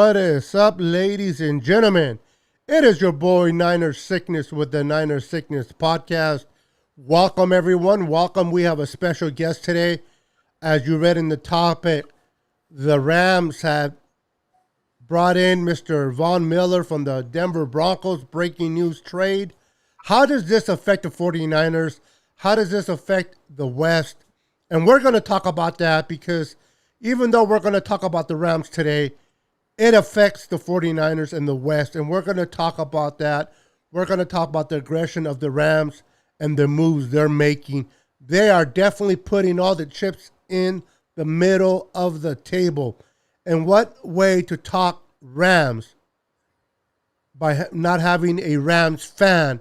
What is up, ladies and gentlemen? It is your boy Niner Sickness with the Niner Sickness podcast. Welcome, everyone. Welcome. We have a special guest today. As you read in the topic, the Rams have brought in Mr. Von Miller from the Denver Broncos. Breaking news trade. How does this affect the 49ers? How does this affect the West? And we're going to talk about that because even though we're going to talk about the Rams today, it affects the 49ers in the West, and we're going to talk about that. We're going to talk about the aggression of the Rams and the moves they're making. They are definitely putting all the chips in the middle of the table. And what way to talk Rams by not having a Rams fan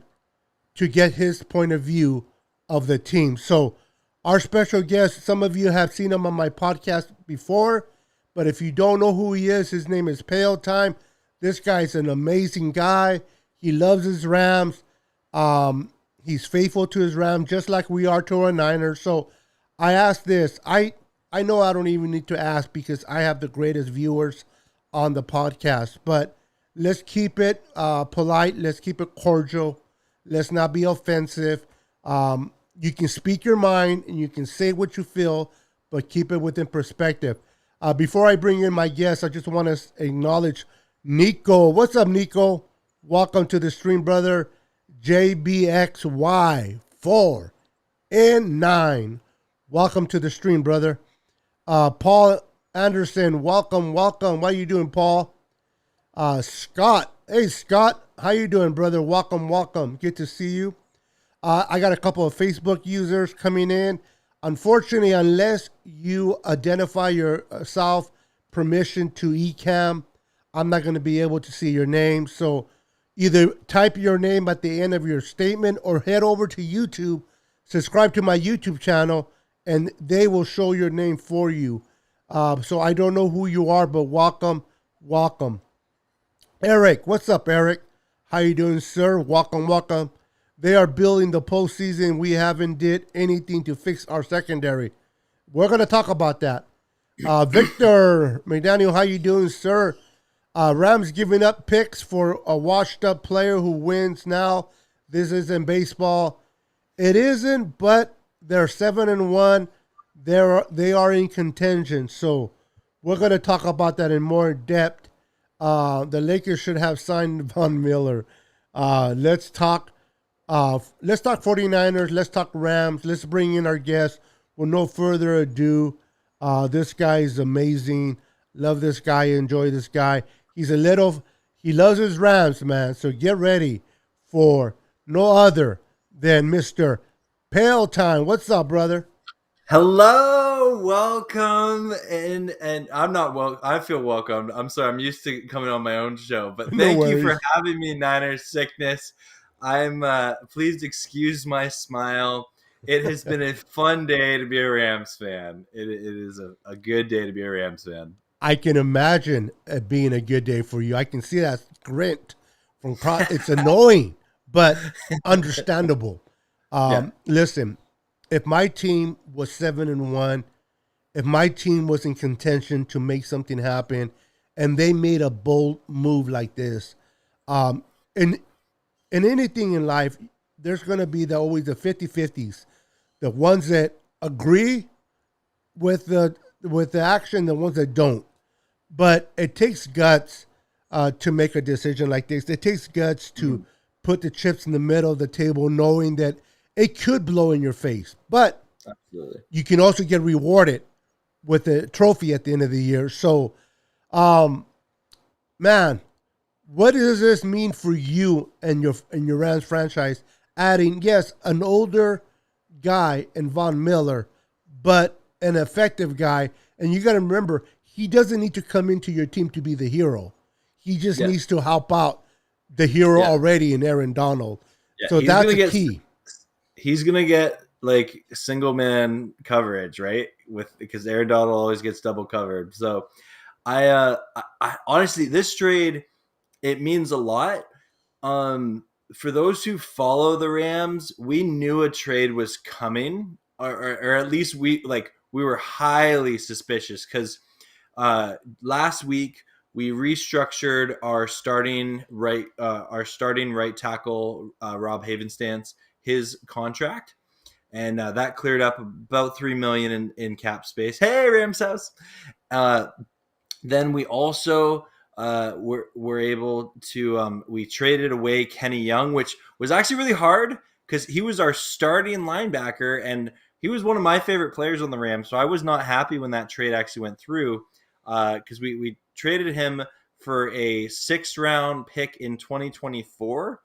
to get his point of view of the team. So our special guest, some of you have seen him on my podcast before, but if you don't know who he is, his name is Payo Time. This guy's an amazing guy. He loves his Rams. He's faithful to his Rams, just like we are to our Niners. So I asked this. I know I don't even need to ask because I have the greatest viewers on the podcast. But let's keep it polite. Let's keep it cordial. Let's not be offensive. You can speak your mind and you can say what you feel, but keep it within perspective. Before I bring in my guest, I just want to acknowledge Nico. What's up, Nico? Welcome to the stream, brother. JBXY4N9. Welcome to the stream, brother. Paul Anderson, welcome. How you doing, Paul? Scott. Hey, Scott. How you doing, brother? Welcome. Good to see you. I got a couple of Facebook users coming in. Unfortunately, unless you identify yourself permission to eCam, I'm not going to be able to see your name. So either type your name at the end of your statement or head over to YouTube, subscribe to my YouTube channel, and they will show your name for you. So I don't know who you are, but welcome. Eric, what's up, Eric? How you doing, sir? Welcome. They are building the postseason. We haven't did anything to fix our secondary. We're going to talk about that. Victor McDaniel, how you doing, sir? Rams giving up picks for a washed-up player who wins now. This isn't baseball. It isn't, but they're 7-1. They are in contention. So we're going to talk about that in more depth. The Lakers should have signed Von Miller. Let's talk 49ers. Let's talk Rams. Let's bring in our guest. With no further ado, this guy is amazing. Love this guy. Enjoy this guy. He loves his Rams, man. So get ready for no other than Mr. Payo Time. What's up, brother? Hello, welcome, and I feel welcomed. I'm sorry, I'm used to coming on my own show, but No thank you worries. for having me, Niner Sickness. I'm please excuse my smile. It has been a fun day to be a Rams fan. It is a good day to be a Rams fan. I can imagine it being a good day for you. I can see that grit from cross. It's annoying, but understandable. Yeah. Listen, if my team was 7-1, if my team was in contention to make something happen, and they made a bold move like this, in anything in life, there's going to be always the 50-50s, the ones that agree with the action, the ones that don't. But it takes guts to make a decision like this. It takes guts to put the chips in the middle of the table, knowing that it could blow in your face. But Absolutely. you can also get rewarded with a trophy at the end of the year. So, man, what does this mean for you and your Rams franchise? Adding, yes, an older guy in Von Miller, but an effective guy. And you got to remember, he doesn't need to come into your team to be the hero. He just needs to help out the hero already in Aaron Donald. Yeah, so that's the key. He's gonna get like single man coverage, right? Because Aaron Donald always gets double covered. So I honestly, this trade, it means a lot. For those who follow the Rams, we knew a trade was coming, or at least we were highly suspicious because last week we restructured our starting right tackle Rob Havenstance, his contract, and that cleared up about $3 million in cap space. Hey, Rams house. Uh, then we also were able to we traded away Kenny Young, which was actually really hard because he was our starting linebacker and he was one of my favorite players on the Rams. So I was not happy when that trade actually went through because we traded him for a 6th-round pick in 2024.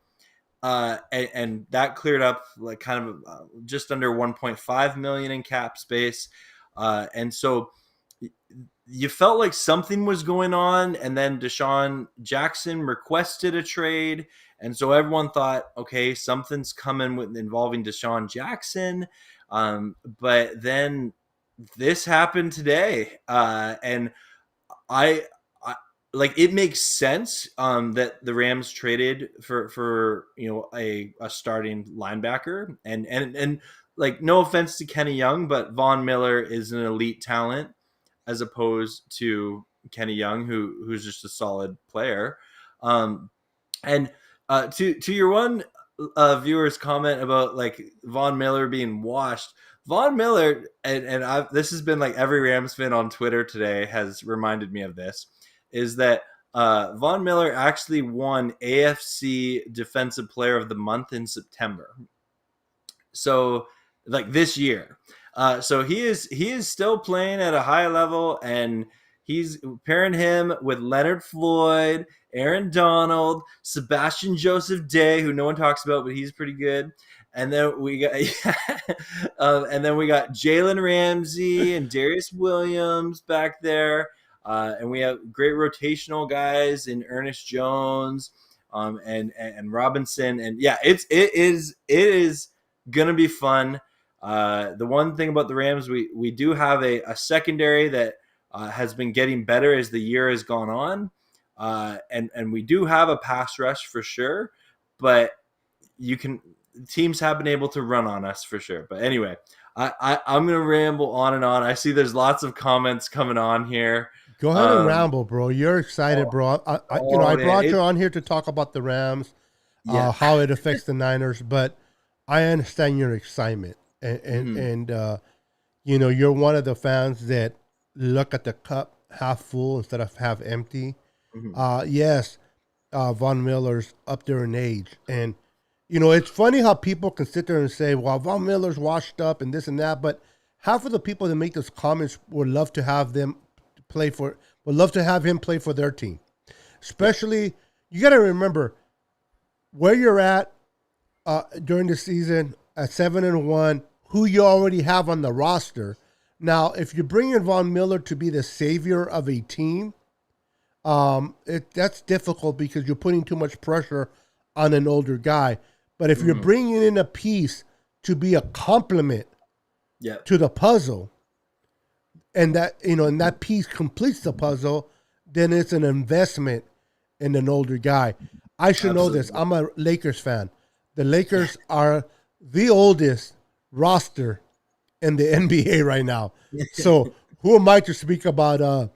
And that cleared up like kind of just under 1.5 million in cap space, and so you felt like something was going on, and then Deshaun Jackson requested a trade, and so everyone thought, okay, something's coming with involving Deshaun Jackson, but then this happened today, and I, I like it makes sense that the Rams traded for a starting linebacker, and like no offense to Kenny Young, but Von Miller is an elite talent as opposed to Kenny Young, who's just a solid player. And to your one viewer's comment about like Von Miller being washed, Von Miller, this has been like every Rams fan on Twitter today has reminded me of this, is that Von Miller actually won AFC Defensive Player of the Month in September. So like this year. So he is still playing at a high level, and he's pairing him with Leonard Floyd, Aaron Donald, Sebastian Joseph Day, who no one talks about, but he's pretty good. And then we got Jalen Ramsey and Darius Williams back there, and we have great rotational guys in Ernest Jones, and Robinson, and yeah, it is gonna be fun. The one thing about the Rams, we do have a secondary that has been getting better as the year has gone on, and we do have a pass rush for sure, but teams have been able to run on us for sure. But anyway, I'm gonna ramble on and on. I see there's lots of comments coming on here. Go ahead and ramble, bro. You're excited, bro. I brought you on here to talk about the Rams, how it affects the Niners, but I understand your excitement, and you're one of the fans that look at the cup half full instead of half empty. Yes, Von Miller's up there in age, and it's funny how people can sit there and say, "Well, Von Miller's washed up and this and that," but half of the people that make those comments would love to have him play for their team. Especially, you got to remember where you're at during the season at 7-1, who you already have on the roster. Now, if you bring in Von Miller to be the savior of a team, that's difficult because you're putting too much pressure on an older guy. But if you're bringing in a piece to be a complement to the puzzle, and that piece completes the puzzle, then it's an investment in an older guy. I should know this. I'm a Lakers fan. The Lakers are the oldest roster in the NBA right now. So who am I to speak about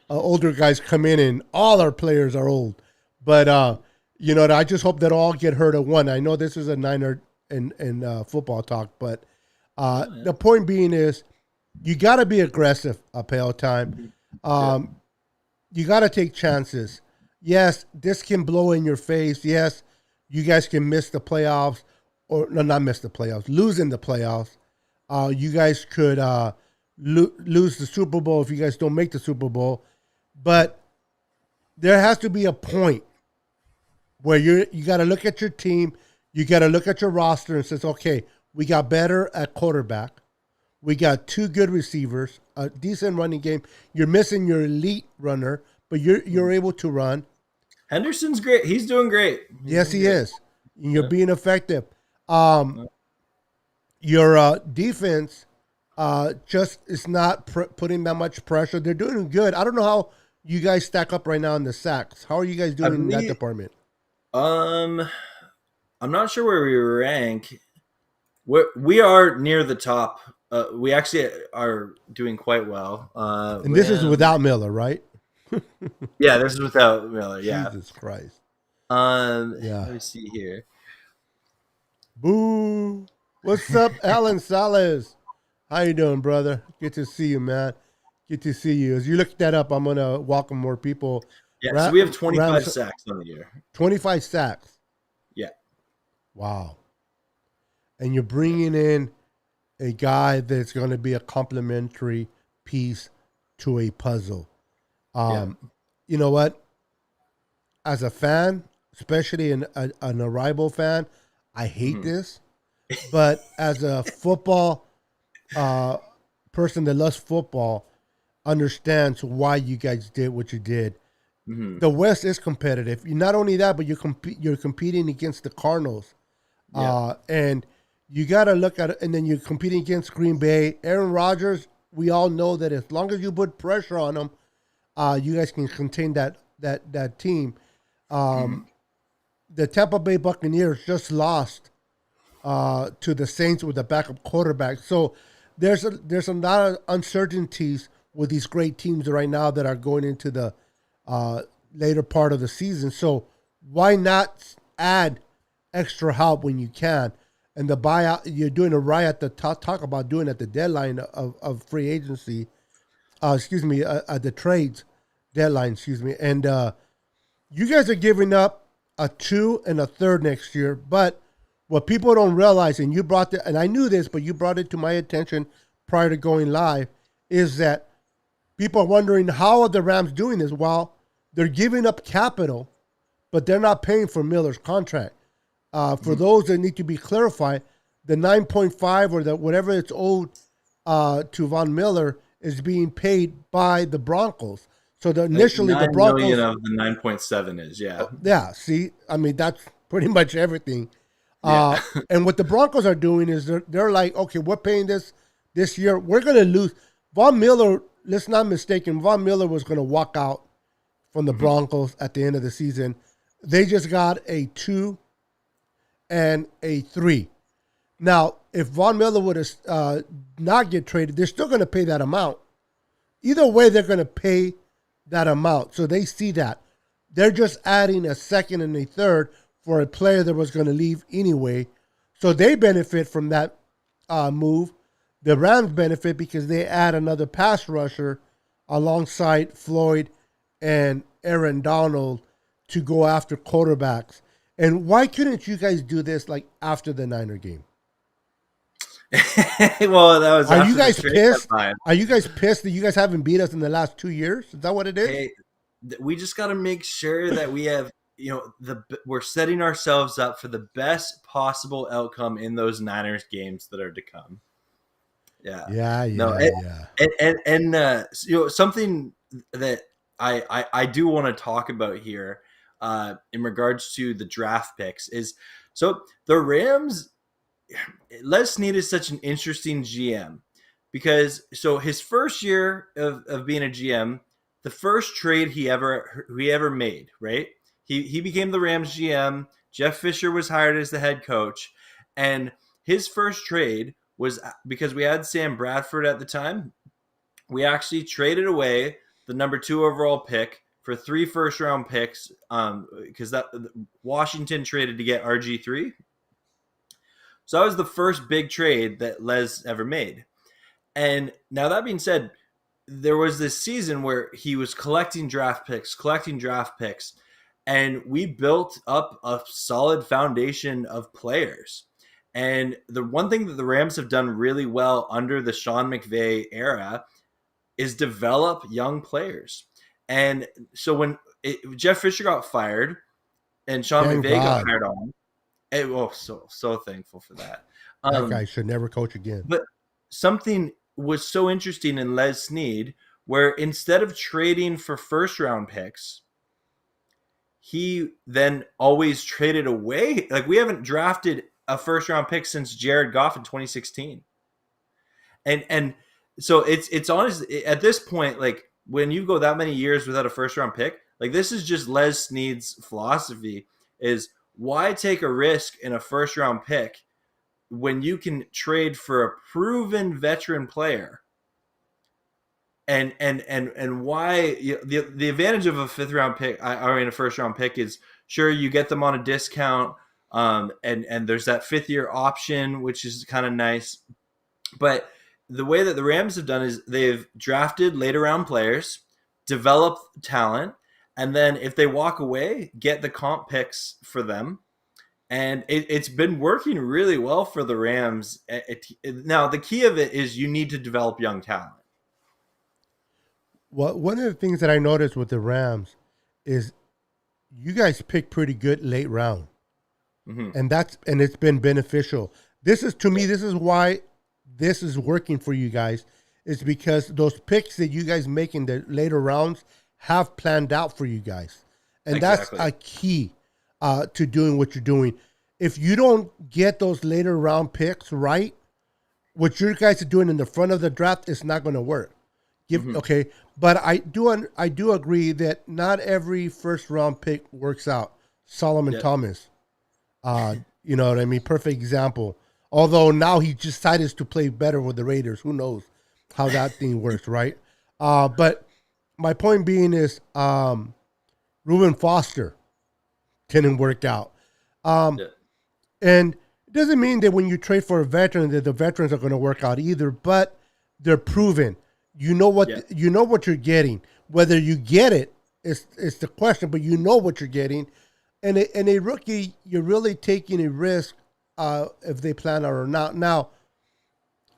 older guys come in and all our players are old? But I just hope that all get hurt at one. I know this is a Niner and football talk, but the point being is you got to be aggressive, Payo Time. You got to take chances. Yes, this can blow in your face. Yes, you guys can miss the playoffs, or no, not miss the playoffs, lose in the playoffs. You guys could lose the Super Bowl if you guys don't make the Super Bowl. But there has to be a point where you got to look at your team, you got to look at your roster and says, okay, we got better at quarterback. We got 2 good receivers, a decent running game. You're missing your elite runner, but you're able to run. Henderson's great. He's doing great. Yes, he is. You're being effective. Your defense just is not putting that much pressure. They're doing good. I don't know how you guys stack up right now in the sacks. How are you guys doing in that department? I'm not sure where we rank. We are near the top. We actually are doing quite well. And this is without Miller, right? Yeah, this is without Miller. Yeah. Jesus Christ. Let Yeah. me see here. Boo. What's up, Alan Salas? How you doing, brother? Good to see you, man. Good to see you. As you look that up, I'm gonna welcome more people. Yeah, so we have 25 Rams sacks on the year. 25 sacks. Yeah. Wow. And you're Yeah. bringing in a guy that's going to be a complementary piece to a puzzle. Yeah. Um, you know what? As a fan, especially an arrival fan, I hate Mhm. this. But as a football uh, person that loves football, understands why you guys did what you did. Mhm. The West is competitive. Not only that, but you're competing against the Cardinals, Yeah. and you got to look at it. And then you're competing against Green Bay. Aaron Rodgers. We all know that as long as you put pressure on him, you guys can contain that team. Mhm. The Tampa Bay Buccaneers just lost to the Saints with a backup quarterback. So there's a lot of uncertainties with these great teams right now that are going into the uh, later part of the season. So why not add extra help when you can? And the buyout, you're doing it right at the talk about doing at the deadline of free agency. Excuse me, at the trades deadline. Excuse me, and you guys are giving up a 2 and a third next year. But what people don't realize, and you brought the, and I knew this, but you brought it to my attention prior to going live, is that people are wondering how are the Rams doing this? Well, they're giving up capital, but they're not paying for Miller's contract. For Mhm. those that need to be clarified, the 9.5 or the whatever it's owed to Von Miller is being paid by the Broncos. So Like initially the 9 million Broncos, of the 9.7 is, yeah. yeah. See, I mean that's pretty much everything. Yeah. Uh, and what the Broncos are doing is they're like, okay, we're paying this year. We're gonna lose. Von Miller, let's not mistaken. Von Miller was gonna walk out from the Mhm. Broncos at the end of the season. They just got a 2 and a 3. Now, if Von Miller would have not get traded, they're still going to pay that amount. Either way, they're going to pay that amount. So they see that. They're just adding a second and a third for a player that was going to leave anyway. So they benefit from that move. The Rams benefit because they add another pass rusher alongside Floyd and Aaron Donald to go after quarterbacks. And why couldn't you guys do this like after the Niner game? Well, that was Are you after the guys trade pissed? deadline. Are you guys pissed that you guys haven't beat us in the last 2 years? Is that what it is? Hey, we just got to make sure that we have, we're setting ourselves up for the best possible outcome in those Niners games that are to come. Yeah. Yeah, No, yeah, yeah. something that I do want to talk about here in regards to the draft picks is so the Rams. Les Snead is such an interesting GM because so his first year of being a GM, the first trade he ever made, right? He became the Rams GM. Jeff Fisher was hired as the head coach, and his first trade was because we had Sam Bradford at the time. We actually traded away the number 2 overall pick for 3 first round picks because that Washington traded to get RG3. So that was the first big trade that Les ever made. And now that being said, there was this season where he was collecting draft picks, and we built up a solid foundation of players. And the one thing that the Rams have done really well under the Sean McVay era is develop young players. And so when Jeff Fisher got fired and Sean Thank McVay got God. hired on, so thankful for that. That guy Um, should never coach again. but something was so interesting in Les Snead where instead of trading for first round picks, he then always traded away. Like we haven't drafted a first round pick since Jared Goff in 2016. And so it's honestly at this point, like when you go that many years without a first round pick, like this is just Les Snead's philosophy is why take a risk in a first round pick when you can trade for a proven veteran player and why the advantage of a fifth round pick, I mean a first round pick, is sure you get them on a discount, and there's that 5th year option, which is kind of nice. But the way that the Rams have done is they've drafted later round players, develop talent, and then if they walk away, get the comp picks for them. And it's been working really well for the Rams. Now, the key of it is you need to develop young talent. Well, one of the things that I noticed with the Rams is you guys pick pretty good late round, Mm-hmm. and it's been beneficial. This is to me, this is why this is working for you guys. Is because those picks that you guys make in the later rounds have planned out for you guys, and Exactly. that's a key to doing what you're doing. If you don't get those later round picks right, what you guys are doing in the front of the draft is not going to work. Mm-hmm. Okay, but I do agree that not every first round pick works out. Solomon Yeah. Thomas, you know what I mean? Perfect example. Although now he decided to play better with the Raiders. Who knows how that thing works, right? But my point being is Reuben Foster didn't work out. Yeah. And it doesn't mean that when you trade for a veteran that the veterans are going to work out either, but they're proven. You know what Yeah. you know what you're getting. Whether you get it is the question, but you know what you're getting. And a rookie, you're really taking a risk if they plan out or not. Now,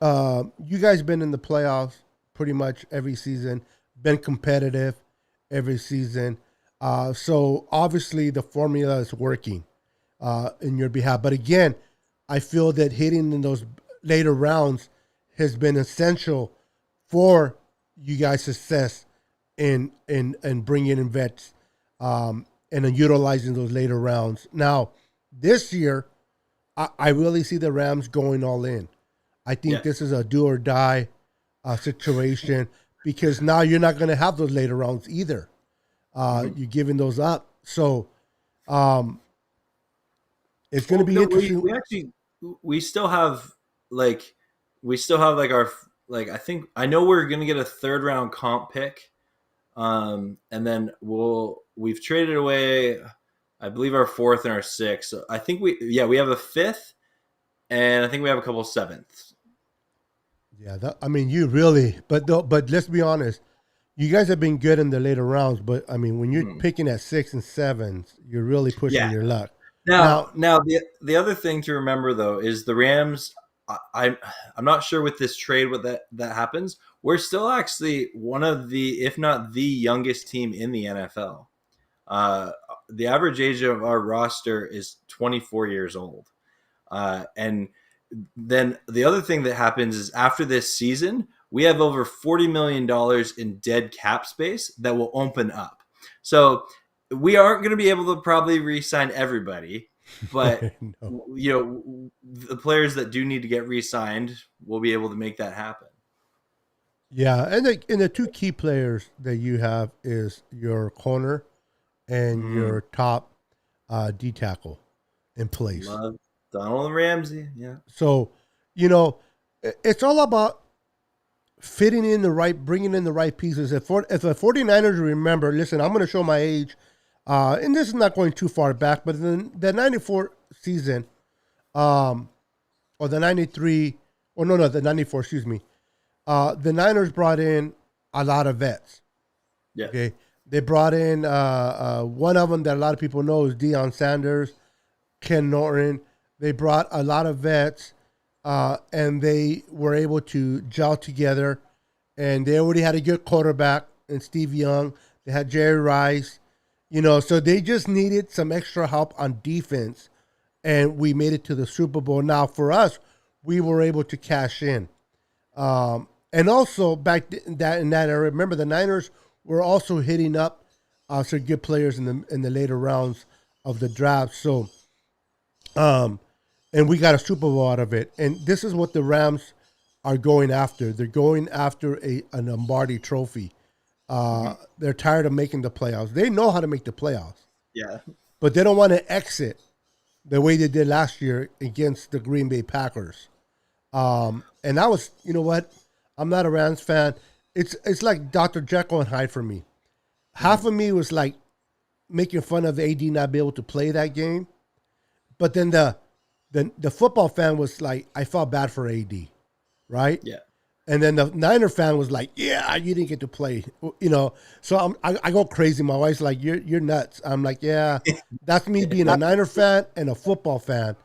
you guys been in the playoffs pretty much every season, been competitive every season. So obviously the formula is working in your behalf. But again, I feel that hitting in those later rounds has been essential for you guys' success in bringing in vets and in utilizing those later rounds. Now, this year, I really see the Rams going all in. I think Yeah. this is a do or die situation because now you're not going to have those later rounds either. Mm-hmm. You're giving those up. So um, it's going to Well, be no, we, interesting. we actually we still have like like our like I think I know we're gonna get a 3rd round comp pick, and then we've traded away, I believe, our 4th and our 6th. So I think we have a 5th, and I think we have a couple 7ths. Yeah, I mean, you really, but let's be honest. You guys have been good in the later rounds, but I mean, when you're Mhm. picking at 6 and 7s, you're really pushing Yeah. your luck. Now, Now, now the other thing to remember though is the Rams. I'm not sure with this trade what that happens. We're still actually one of the, if not the youngest team in the NFL. Uh, the average age of our roster is 24 years old, and then the other thing that happens is after this season, we have over $40 million in dead cap space that will open up. So we aren't going to be able to probably re-sign everybody, but no. the players that do need to get re-signed will be able to make that happen. Yeah, and the two key players that you have is your corner and Mm, your top D tackle in place. love Donald Ramsey. Yeah. So, you know, it's all about fitting in the right, bringing in the right pieces. If the 49ers remember, listen, I'm going to show my age, and this is not going too far back, but in the 94 season, or the 93, or no, the 94, excuse me, the Niners brought in a lot of vets. Yeah. Okay. They brought in one of them that a lot of people know is Deion Sanders, Ken Norton. They brought a lot of vets, and they were able to gel together. And they already had a good quarterback in Steve Young. They had Jerry Rice, so they just needed some extra help on defense. And we made it to the Super Bowl. Now, for us, we were able to cash in. And also back in that era, remember the Niners were also hitting up some good players in the later rounds of the draft. So, and we got a Super Bowl out of it. And this is what the Rams are going after. They're going after an Lombardi Trophy. They're tired of making the playoffs. They know how to make the playoffs, Yeah. but they don't want to exit the way they did last year against the Green Bay Packers. And I was, you know what? I'm not a Rams fan. it's like Dr. Jekyll and Hyde for me. Half of me was like making fun of AD not be able to play that game, but then the football fan was like, I felt bad for AD, right? Yeah. And then the Niner fan was like, "Yeah, you didn't get to play," you know. So I go crazy. My wife's like, "You're nuts." I'm like, "Yeah, that's me being a Niner fan and a football fan,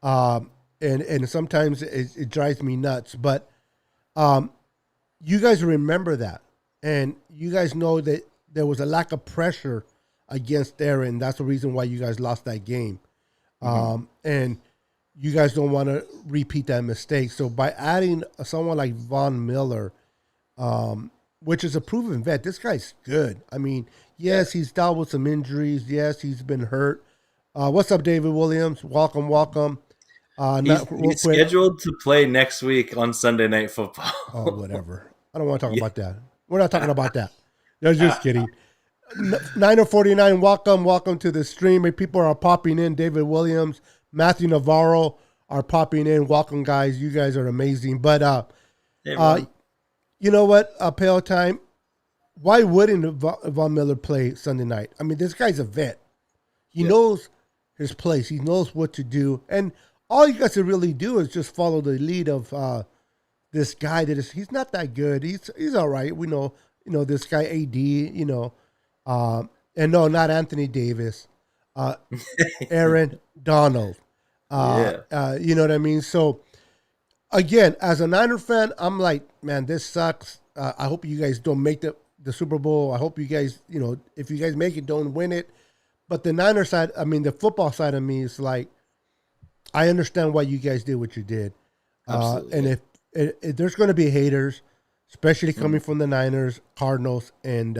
and sometimes it drives me nuts." But you guys remember that, and you guys know that there was a lack of pressure against Aaron. That's the reason why you guys lost that game, and you guys don't want to repeat that mistake. So by adding someone like Von Miller, which is a proven vet, this guy's good. I mean, yes, he's dealt with some injuries. Yes, he's been hurt. What's up, David Williams? Welcome, welcome. He's scheduled to play next week on Sunday Night Football. Oh, whatever. I don't want to talk about that. We're not talking about that. No, just kidding. 949, welcome to the stream. People are popping in. David Williams, Matthew Navarro are popping in. Welcome, guys. You guys are amazing. But Hey, you know what, Payo Time, why wouldn't Von Miller play Sunday night? I mean, this guy's a vet. He knows his place. He knows what to do. And all you guys to really do is just follow the lead of this guy he's not that good. He's all right. We know, this guy AD, and no, not Anthony Davis. Aaron Donald. You know what I mean? So, again, as a Niner fan, I'm like, man, this sucks. I hope you guys don't make the Super Bowl. I hope you guys, if you guys make it, don't win it. But the Niner side, I mean, the football side of me is like, I understand why you guys did what you did. And if there's going to be haters, especially coming from the Niners, Cardinals, and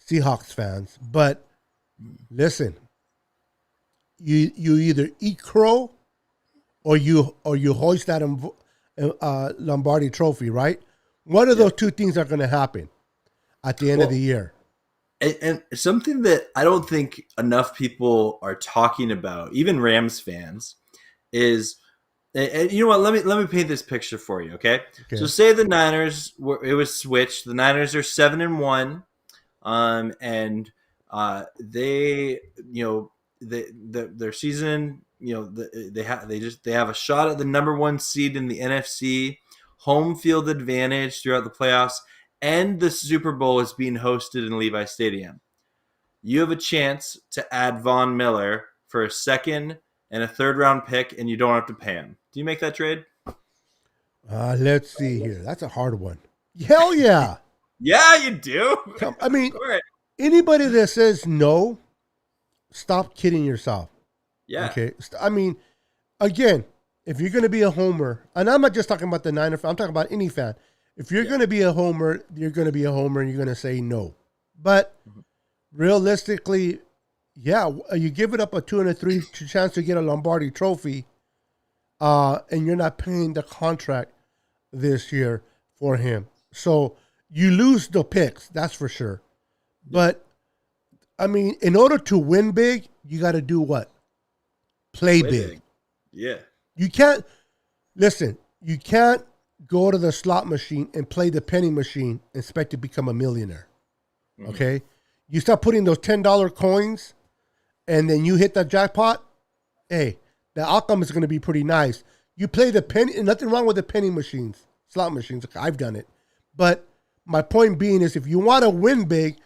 Seahawks fans. But listen, you either eat crow or you hoist that Lombardi trophy, right? One of those two things are going to happen at the end of the year. And something that I don't think enough people are talking about, even Rams fans, is, and you know what? Let me paint this picture for you, okay? So say the Niners it was switched. The Niners are 7-1, and they, their season, they have a shot at the number 1 seed in the NFC, home field advantage throughout the playoffs, and the Super Bowl is being hosted in Levi Stadium. You have a chance to add Von Miller for a second and a third-round pick, and you don't have to pay him. Do you make that trade? Let's see here. That's a hard one. Hell yeah. Yeah, you do. I mean, anybody that says no, stop kidding yourself. Yeah. Okay. I mean, again, if you're going to be a homer, and I'm not just talking about the Niner fan, I'm talking about any fan. If you're going to be a homer, you're going to be a homer and you're going to say no. But realistically, yeah, you give it up a 2 and a 3 chance to get a Lombardi trophy, and you're not paying the contract this year for him. So you lose the picks, that's for sure. But, I mean, in order to win big, you got to do what? Play big. Yeah. You can't go to the slot machine and play the penny machine and expect to become a millionaire. Okay? You start putting those $10 coins and then you hit the jackpot, hey, the outcome is going to be pretty nice. You play the penny, and nothing wrong with the penny machines, slot machines. I've done it. But my point being is if you want to win big,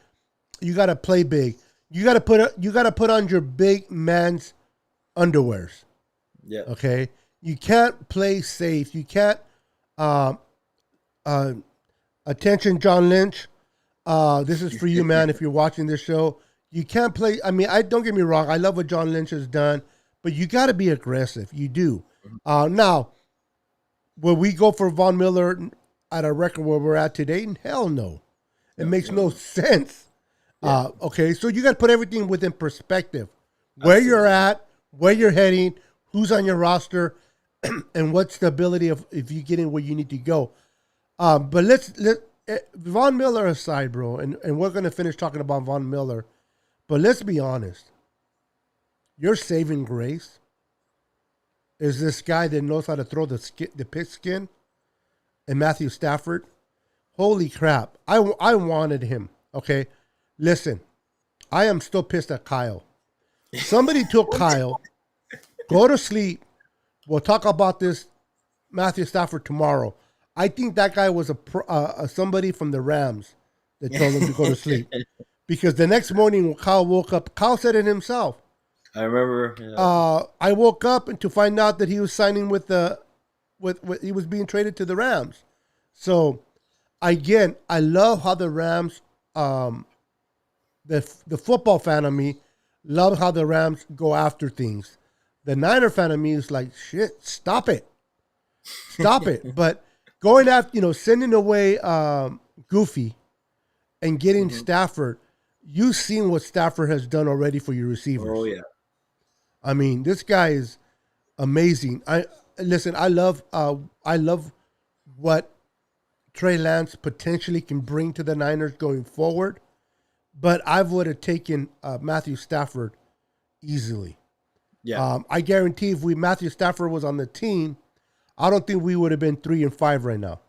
you got to play big. You got to put on your big man's underwears. Yeah. Okay? You can't play safe. You can't attention, John Lynch. This is for you, man, if you're watching this show. You can't play. I mean, don't get me wrong. I love what John Lynch has done, but you got to be aggressive. You do. Now, will we go for Von Miller at a record where we're at today? Hell no. It makes no sense. Yeah. Okay, so you got to put everything within perspective. Where you're at, where you're heading, who's on your roster, and what's the ability of if you get in where you need to go. But let's Von Miller aside, bro, and we're going to finish talking about Von Miller. But let's be honest. Your saving grace is this guy that knows how to throw the pigskin and Matthew Stafford. Holy crap! I wanted him. Okay, listen, I am still pissed at Kyle. Somebody took Kyle. Go to sleep. We'll talk about this Matthew Stafford tomorrow. I think that guy was a somebody from the Rams that told him to go to sleep because the next morning when Kyle woke up, Kyle said it himself. I remember. Yeah. I woke up and to find out that he was signing with he was being traded to the Rams. So again, I love how the Rams, the football fan of me, love how the Rams go after things. The Niner fan of me is like, shit, stop it. But going after, sending away Goofy and getting Stafford, you've seen what Stafford has done already for your receivers. Oh yeah. I mean, this guy is amazing. I love what Trey Lance potentially can bring to the Niners going forward, but I would have taken Matthew Stafford easily. Yeah. I guarantee if Matthew Stafford was on the team, I don't think we would have been 3-5 right now.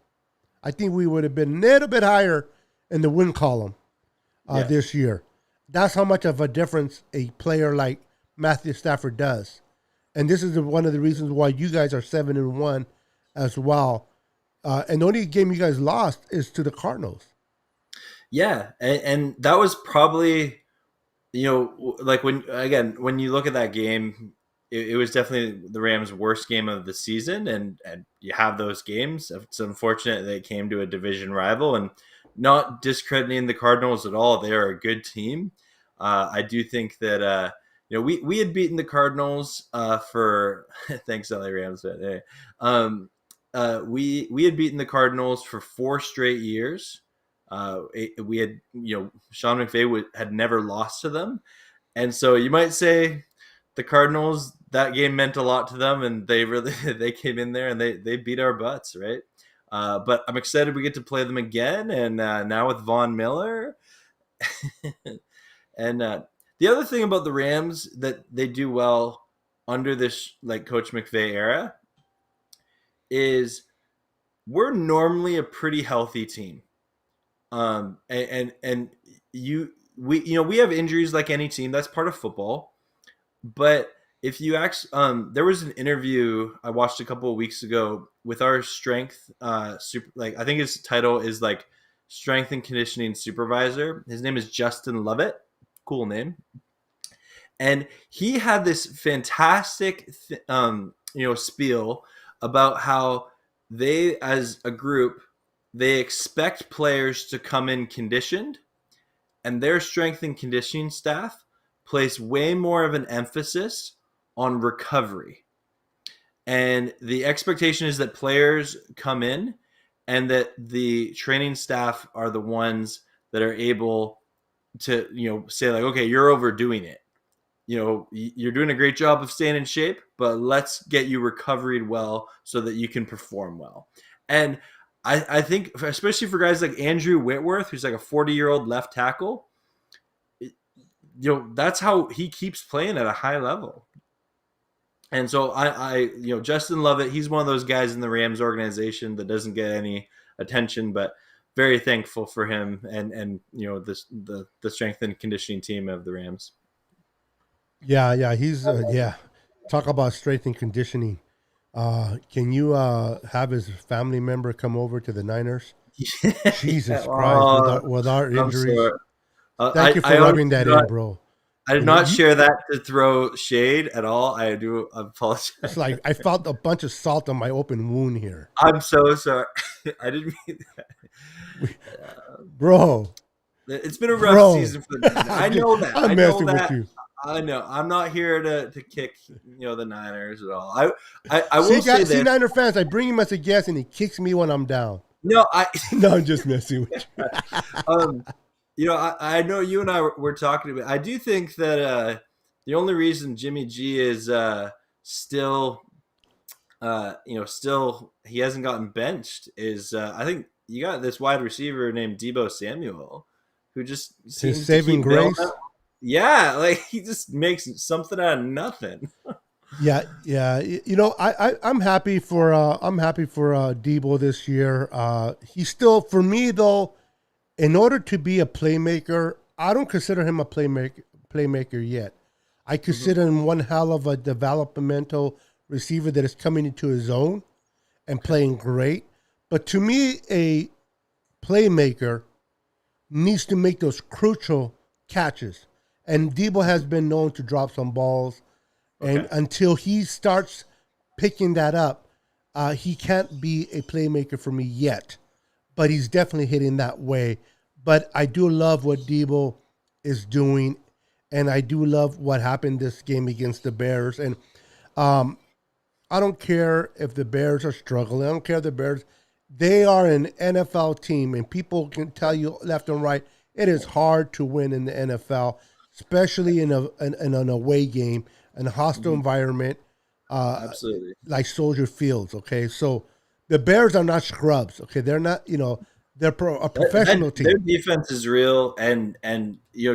I think we would have been a little bit higher in the win column this year. That's how much of a difference a player like Matthew Stafford does. And this is one of the reasons why you guys are 7-1 as well. And the only game you guys lost is to the Cardinals. Yeah, and that was probably, like when you look at that game, it was definitely the Rams' worst game of the season, and you have those games. It's unfortunate that it came to a division rival, and not discrediting the Cardinals at all. They are a good team. I do think that we had beaten the Cardinals for thanks LA Rams. But hey, we had beaten the Cardinals for 4 straight years. We had Sean McVay had never lost to them, and so you might say the Cardinals, that game meant a lot to them, and they really they came in there and they beat our butts, right? But I'm excited we get to play them again, and now with Von Miller. And the other thing about the Rams that they do well under this Coach McVay era is we're normally a pretty healthy team. And we have injuries like any team. That's part of football. But if you actually, there was an interview I watched a couple of weeks ago with our strength, I think his title is strength and conditioning supervisor. His name is Justin Lovett. Cool name. And he had this fantastic, spiel about how they, as a group, they expect players to come in conditioned, and their strength and conditioning staff place way more of an emphasis on recovery. And the expectation is that players come in and that the training staff are the ones that are able to, say okay, you're overdoing it. You're doing a great job of staying in shape, but let's get you recovered well so that you can perform well. And I think, especially for guys like Andrew Whitworth, who's like a 40-year-old left tackle, that's how he keeps playing at a high level. And so Justin Lovett, he's one of those guys in the Rams organization that doesn't get any attention, but very thankful for him and the strength and conditioning team of the Rams. Yeah, he's Talk about strength and conditioning. Can you have his family member come over to the Niners? Jesus Christ, with our injuries. Thank you for rubbing that in, bro. I did not share that to throw shade at all. I do apologize. It's like I felt a bunch of salt on my open wound here. I'm so sorry. I didn't mean that. Bro. It's been a rough season for the Niners. I know that. I'm messing with you. I know. I'm not here to kick the Niners at all. I will say this. See, Niner fans, I bring him as a guest and he kicks me when I'm down. No, no, I'm just messing with you. I know you and I were talking about. I do think that the only reason Jimmy G is still he hasn't gotten benched is I think you got this wide receiver named Deebo Samuel, who just seems saving grace. Yeah, he just makes something out of nothing. Yeah, yeah. I'm happy for Debo this year. He's still, for me though, in order to be a playmaker, I don't consider him a playmaker yet. I Hmm. consider him one hell of a developmental receiver that is coming into his own and Okay. playing great. But to me, a playmaker needs to make those crucial catches. And Debo has been known to drop some balls, and Okay. until he starts picking that up, he can't be a playmaker for me yet. But he's definitely hitting that way. But I do love what Debo is doing, and I do love what happened this game against the Bears. And um, I don't care if the Bears are struggling. I don't care if the Bears, they are an NFL team, and people can tell you left and right it is hard to win in the NFL, especially in an away game, in a hostile Hmm. environment, uh, Absolutely. like Soldier Fields. Okay, so the Bears are not scrubs. Okay, they're not. They're a professional Their team. defense is real, and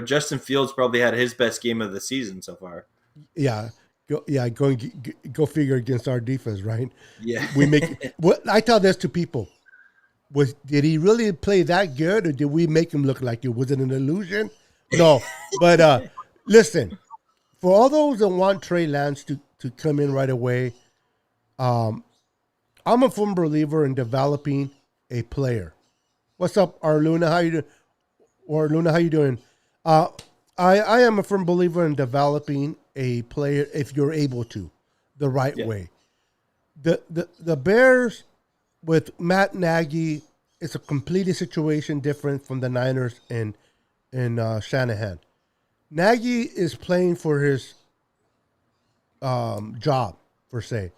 Justin Fields probably had his best game of the season so far. Yeah, go figure against our defense, right? Yeah. We make what I tell this to people. Did he really play that good, or did we make him look like it? Was it an illusion? No, but listen, for all those that want Trey Lance to come in right away, um, I'm a firm believer in developing a player. What's up, Arluna? How you doing? Or Luna, how you doing? Uh, I am a firm believer in developing a player if you're able to, the right Yeah. way. The Bears with Matt Nagy, it's a completely situation different from the Niners and Shanahan. Nagy is playing for his job, per se.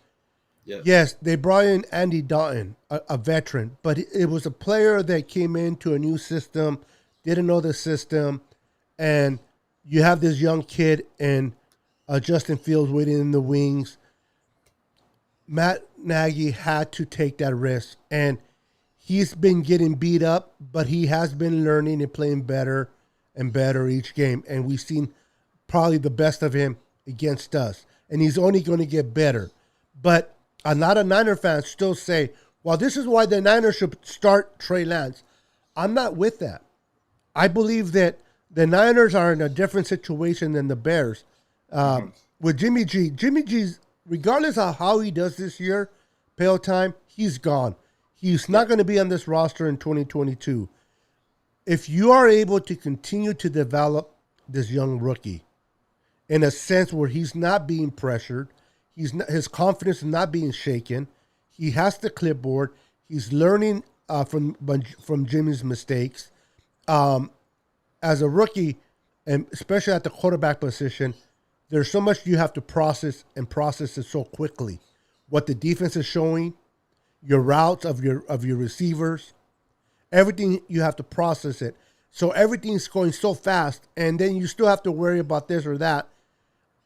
Yeah. Yes, they brought in Andy Dalton, a veteran, but it was a player that came into a new system, didn't know the system, and you have this young kid and Justin Fields waiting in the wings. Matt Nagy had to take that risk, and he's been getting beat up, but he has been learning and playing better and better each game, and we've seen probably the best of him against us, and he's only going to get better. But a lot of Niner fans still say, well, this is why the Niners should start Trey Lance. I'm not with that. I believe that the Niners are in a different situation than the Bears. Uh, Hmm. with Jimmy G, Jimmy G's, regardless of how he does this year, Payo Time, he's gone. He's Yeah. not going to be on this roster in 2022. If you are able to continue to develop this young rookie in a sense where he's not being pressured, his confidence is not being shaken, he has the clipboard, he's learning from Jimmy's mistakes. Um, as a rookie, and especially at the quarterback position, there's so much you have to process and process it so quickly. What the defense is showing, your routes of your receivers, everything you have to process it. So everything's going so fast, and then you still have to worry about this or that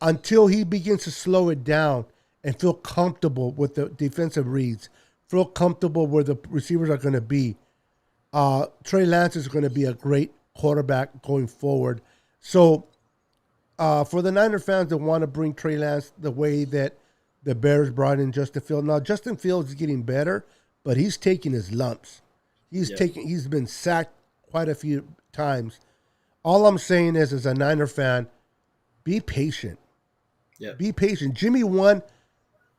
until he begins to slow it down and feel comfortable with the defensive reads, feel comfortable where the receivers are going to be. Trey Lance is going to be a great quarterback going forward. So for the Niner fans that want to bring Trey Lance the way that the Bears brought in Justin Fields, now Justin Fields is getting better, but he's taking his lumps. Yeah. He's been sacked quite a few times. All I'm saying is, as a Niner fan, be patient. Yeah. Be patient. Jimmy won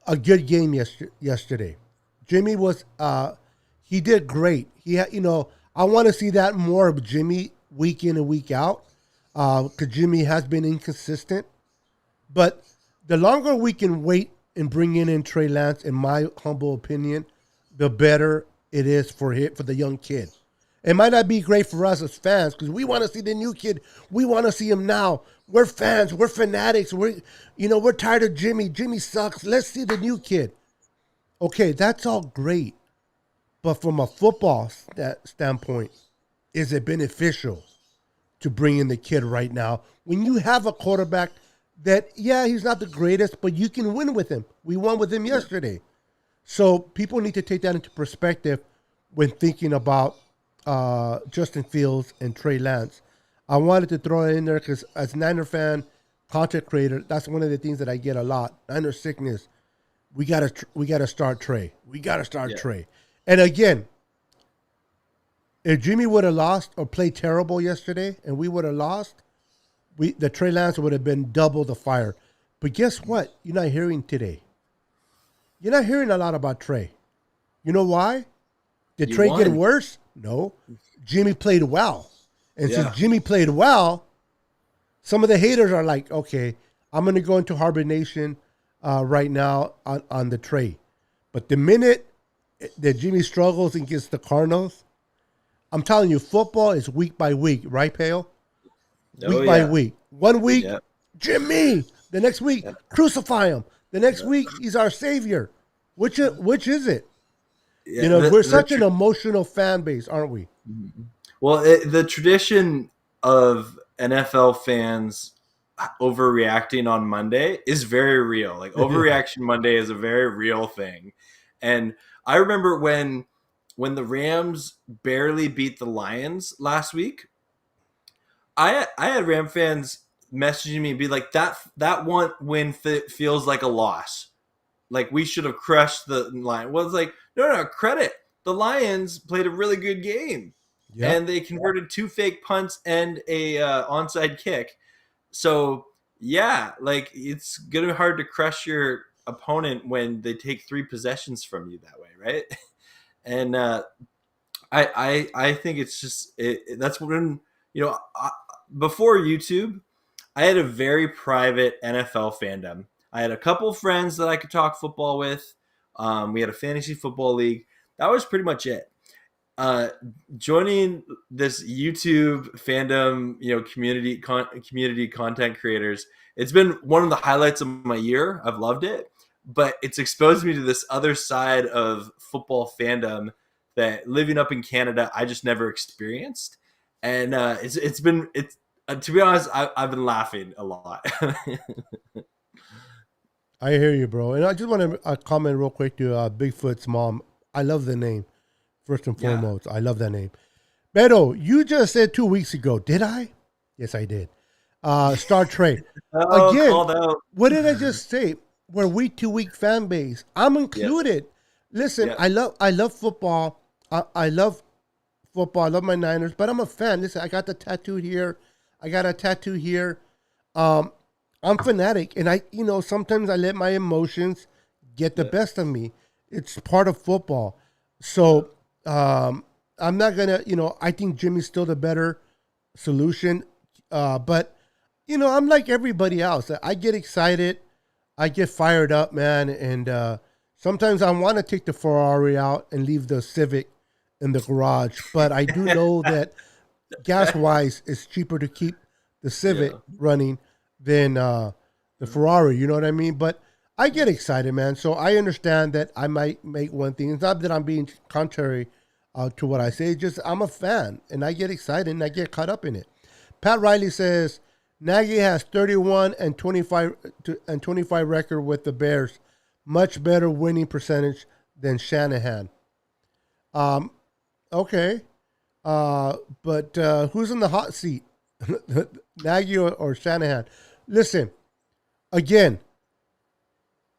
a good game yesterday. Jimmy was he did great. He had, I want to see that more of Jimmy week in and week out because Jimmy has been inconsistent. But the longer we can wait and bring in Trey Lance, in my humble opinion, the better it is for the young kid. It might not be great for us as fans because we want to see the new kid. We want to see him now. We're fans. We're fanatics. We're tired of Jimmy. Jimmy sucks. Let's see the new kid. Okay, that's all great. But from a football standpoint, is it beneficial to bring in the kid right now when you have a quarterback that, yeah, he's not the greatest, but you can win with him? We won with him Yeah. yesterday. So people need to take that into perspective when thinking about Justin Fields and Trey Lance. I wanted to throw it in there because as a Niner fan, content creator, that's one of the things that I get a lot. Niner sickness. We gotta start Trey. We gotta start Yeah. Trey. And again, if Jimmy would have lost or played terrible yesterday, and we would have lost, the Trey Lance would have been double the fire. But guess what? You're not hearing today. You're not hearing a lot about Trey. You know why? Did You Trey get won. worse? No. Jimmy played well. And Yeah. since Jimmy played well, some of the haters are like, okay, I'm going to go into hibernation right now on the Trey. But the minute that Jimmy struggles against the Cardinals, I'm telling you, football is week by week, right, Payo? Week by week. 1 week, Yeah. Jimmy. The next week, crucify him. The next week, he's our savior. Which is it? Yeah, You know, we're such an emotional fan base, aren't we? Well, the tradition of NFL fans overreacting on Monday is very real. Like overreaction Monday is a very real thing. And I remember when the Rams barely beat the Lions last week, I had Ram fans messaging me and be like, that one win feels like a loss. Like we should have crushed the Lions. Well, it's like, no, credit. The Lions played a really good game. Yeah. And they converted 2 fake punts and a onside kick. So yeah, like it's gonna be hard to crush your opponent when they take 3 possessions from you that way, right? And I think it's just that's when before YouTube, I had a very private NFL fandom. I had a couple friends that I could talk football with. We had a fantasy football league. That was pretty much it. Joining this YouTube fandom, community content creators, it's been one of the highlights of my year. I've loved it, but it's exposed me to this other side of football fandom that living up in Canada, I just never experienced. And it's been to be honest, I've been laughing a lot. I hear you, bro. And I just want to comment real quick to Bigfoot's mom. I love the name, first and Yeah. foremost. I love that name. Beto, you just said 2 weeks ago. Did I? Yes, I did. Star Trek. Again, Called out. what did I just say? We're week to week fan base. I'm included. Listen, Yeah. I love football. I love football. I love my Niners, but I'm a fan. Listen, I got the tattoo here. I got a tattoo here. I'm fanatic, and sometimes I let my emotions get the best of me. It's part of football. So I'm not gonna, I think Jimmy's still the better solution. But I'm like everybody else. I get excited, I get fired up, man, and sometimes I want to take the Ferrari out and leave the Civic in the garage. But I do know that gas wise, it's cheaper to keep the Civic running than the Ferrari. You know what I mean? But I get excited, man. So I understand that I might make one thing. It's not that I'm being contrary to what I say. It's just I'm a fan, and I get excited, and I get caught up in it. Pat Riley says Nagy has 31 and 25 record with the Bears. Much better winning percentage than Shanahan. Okay. But who's in the hot seat? Nagy or Shanahan? Listen, again,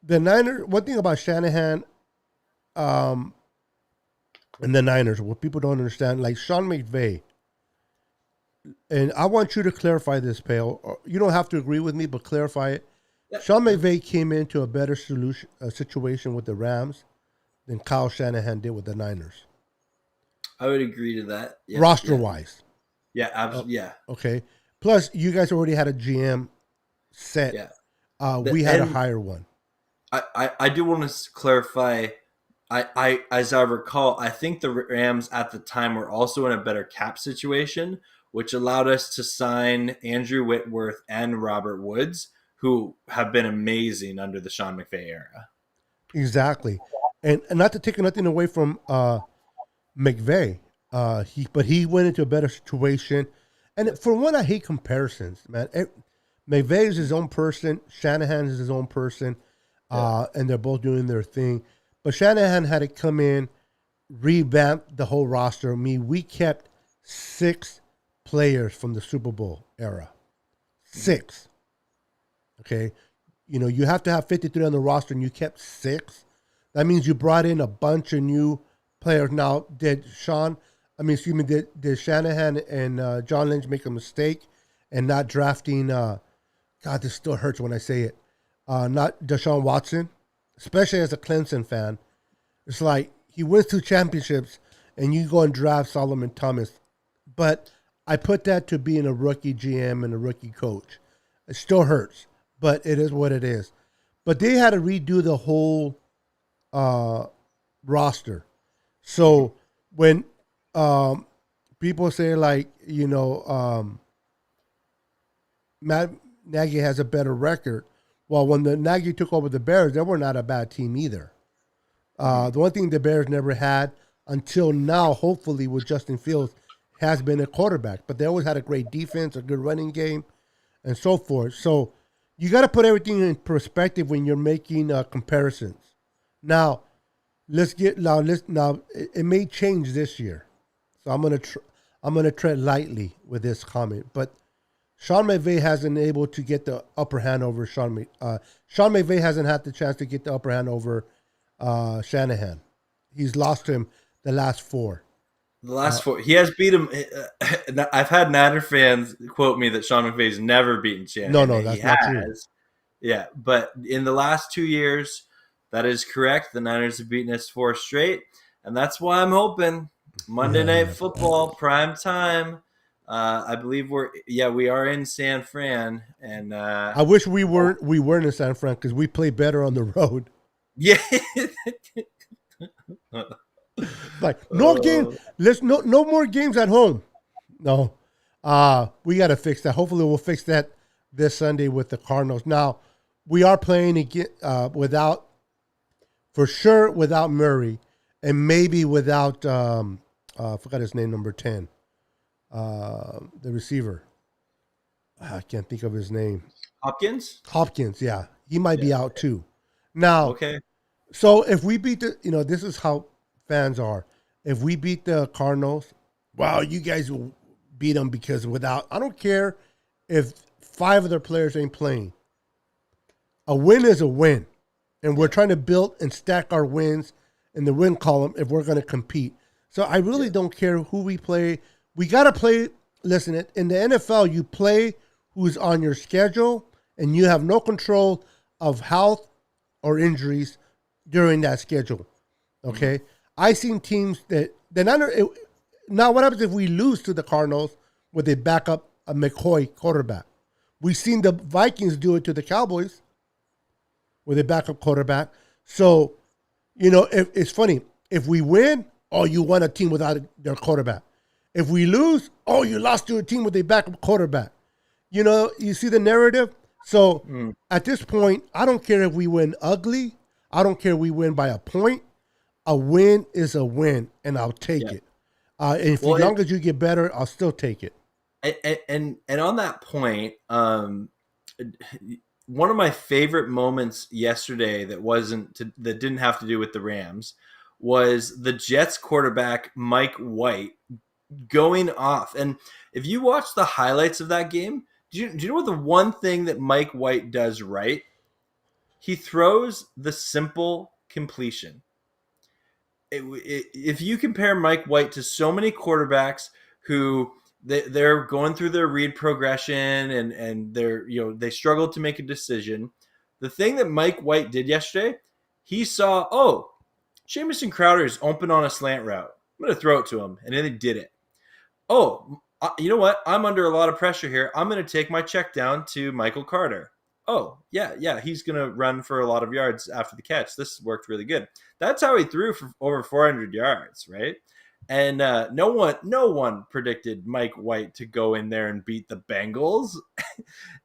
the Niners, one thing about Shanahan and the Niners, what people don't understand, like Sean McVay, and I want you to clarify this, Pale. You don't have to agree with me, but clarify it. Sean McVay came into a better situation with the Rams than Kyle Shanahan did with the Niners. I would agree to that. Yeah, roster-wise. Yeah, absolutely. Yeah. Okay. Plus, you guys already had a GM set. Yeah. We had to hire one. I do want to clarify. I as I recall, I think the Rams at the time were also in a better cap situation, which allowed us to sign Andrew Whitworth and Robert Woods, who have been amazing under the Sean McVay era. Exactly. And not to take nothing away from McVay, he went into a better situation. And for one, I hate comparisons, man. McVay is his own person. Shanahan is his own person. And they're both doing their thing. But Shanahan had to come in, revamp the whole roster. We kept 6 players from the Super Bowl era. 6. Okay, you have to have 53 on the roster, and you kept six. That means you brought in a bunch of new players. Now, did Shanahan and John Lynch make a mistake and not drafting? God, this still hurts when I say it. Not Deshaun Watson, especially as a Clemson fan. It's like he wins two championships, and you go and draft Solomon Thomas. But I put that to being a rookie GM and a rookie coach. It still hurts, but it is what it is. But they had to redo the whole roster. So when people say like Matt Nagy has a better record, well, when the Nagy took over the Bears, they were not a bad team either. The one thing the Bears never had until now, hopefully with Justin Fields, has been a quarterback. But they always had a great defense, a good running game, and so forth. So you got to put everything in perspective when you're making comparisons. Now, it may change this year, so I'm gonna tread lightly with this comment. But Sean McVay hasn't able to get the upper hand over Sean McVay hasn't had the chance to get the upper hand over Shanahan. He's lost to him the last four. The last four, he has beat him. I've had Niner fans quote me that Sean McVay's never beaten Shanahan. No, that's not true. Yeah, but in the last 2 years, that is correct. The Niners have beaten us four straight, and that's why I'm hoping Monday Night Football prime time. I believe we are in San Fran, and I wish we weren't in San Fran because we play better on the road. Yeah. Like no game. No more games at home. No, we got to fix that. Hopefully, we'll fix that this Sunday with the Cardinals. Now, we are playing again without Murray, and maybe without I forgot his name, number 10, the receiver. I can't think of his name. Hopkins, yeah, he might be out too. Now, okay. So if we beat this is how fans are. If we beat the Cardinals, wow, you guys will beat them because I don't care if 5 of their players ain't playing. A win is a win. And we're trying to build and stack our wins in the win column if we're going to compete. So I really don't care who we play. We got to play. Listen, in the NFL, you play who's on your schedule, and you have no control of health or injuries during that schedule. Okay? I seen teams now what happens if we lose to the Cardinals with a backup, a McCoy quarterback? We've seen the Vikings do it to the Cowboys with a backup quarterback. So, if it's funny. If we win, you won a team without their quarterback. If we lose, you lost to a team with a backup quarterback. You see the narrative? So, at this point, I don't care if we win ugly. I don't care if we win by a point. A win is a win, and I'll take it. And as long as you get better, I'll still take it. And on that point, one of my favorite moments yesterday that didn't have to do with the Rams was the Jets quarterback Mike White going off. And if you watch the highlights of that game, do you know what the one thing that Mike White does right? He throws the simple completion. If you compare Mike White to so many quarterbacks who they're going through their read progression and they struggle to make a decision, the thing that Mike White did yesterday, he saw, Jamison Crowder is open on a slant route. I'm going to throw it to him, and then he did it. You know what? I'm under a lot of pressure here. I'm going to take my check down to Michael Carter. Yeah, he's going to run for a lot of yards after the catch. This worked really good. That's how he threw for over 400 yards, right? And no one predicted Mike White to go in there and beat the Bengals.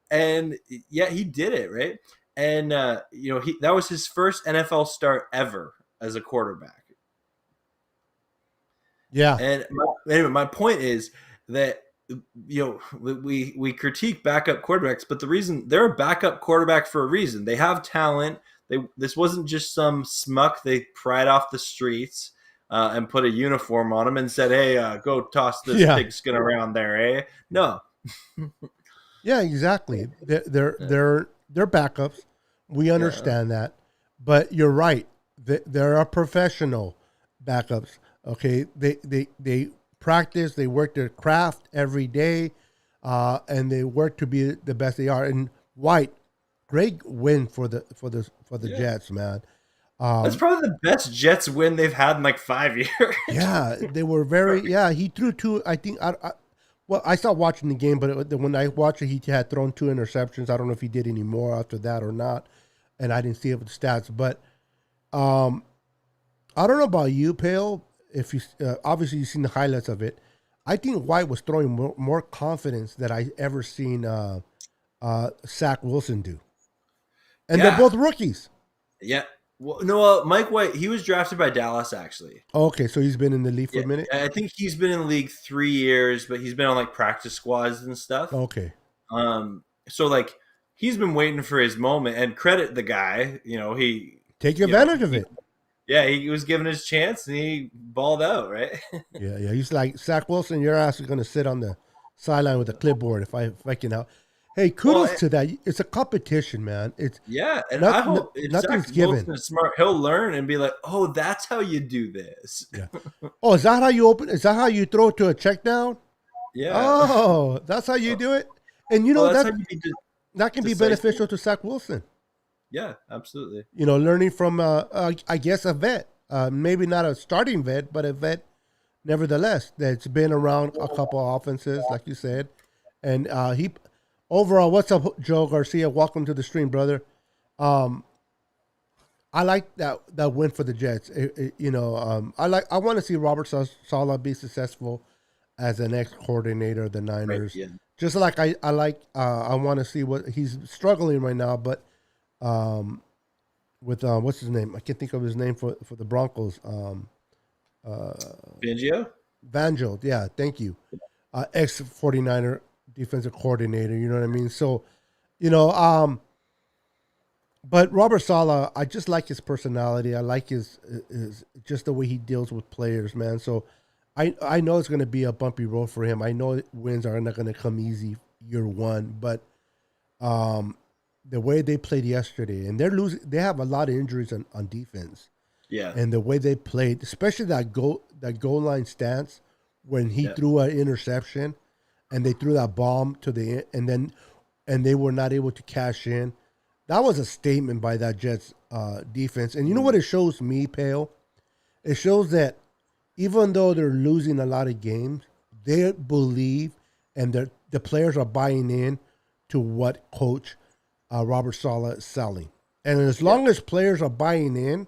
And yeah, he did it, right? And that was his first NFL start ever as a quarterback. Yeah. And my point is that we critique backup quarterbacks, but the reason they're a backup quarterback for a reason. They have talent. This wasn't just some smuck they pried off the streets and put a uniform on him and said, "Hey, go toss this pigskin around there, eh?" No. Yeah, exactly. They're they're backups. We Yeah. understand that, but you're right. There are professional backups. Okay, they practice. They work their craft every day, and they work to be the best they are. And White, great win for the Yeah. Jets, man. That's Um, probably the best Jets win they've had in like 5 years. yeah, they were very. Yeah, he threw two. I think. Well, I stopped watching the game, but when I watched it, he had thrown two interceptions. I don't know if he did any more after that or not, and I didn't see it with the stats. But um, I don't know about you, Pale. If you obviously you've seen the highlights of it, I think White was throwing more confidence than I ever seen Zach Wilson do, and they're Yeah. both rookies. Yeah. Well, no, Mike White, he was drafted by Dallas actually. Okay, so he's been in the league for Yeah, a minute. I think he's been in the league 3 years, but he's been on like practice squads and stuff. Okay, So like he's been waiting for his moment, and credit the guy. take You know, advantage of he, it. yeah, he was given his chance and he balled out, right? Yeah, yeah. He's like Zach Wilson. Your ass is gonna sit on the sideline with a clipboard if I can help. Hey, Well, kudos to that. It's a competition, man. It's yeah, and I hope if Zach nothing's given. Wilson is smart, he'll learn and be like, "Oh, that's how you do this." Yeah. Oh, is that how you open? Is that how you throw to a check down? Yeah. Oh, that's how you do it. And Well, that's how you be that can be decisive. beneficial to Zach Wilson. Yeah, absolutely. Learning from I guess a vet, maybe not a starting vet, but a vet nevertheless that's been around a couple of offenses, like you said. And he overall, what's up, Joe Garcia? Welcome to the stream, brother. Um, I like that win for the Jets. I want to see Robert Sala be successful as an ex coordinator of the Right. Niners. Yeah. Just like I want to see what he's struggling right now, but um, with what's his name? I can't think of his name for the Broncos. Uh, Fangio? Vanjel, yeah, thank you. Ex 49er defensive coordinator, you know what I mean? So, you know, but Robert Sala, I just like his personality. I like his just the way he deals with players, man. So, I know it's going to be a bumpy road for him. I know wins are not going to come easy year one, but um, the way they played yesterday, and they have a lot of injuries on defense, Yeah. and the way they played, especially that goal line stance when he Yeah. threw an interception, and they threw that bomb and they were not able to cash in. That was a statement by that Jets defense. And you know what it shows me, Pale? It shows that even though they're losing a lot of games, they believe and the players are buying in to what coach Robert Sala is selling. And as Yeah. long as players are buying in,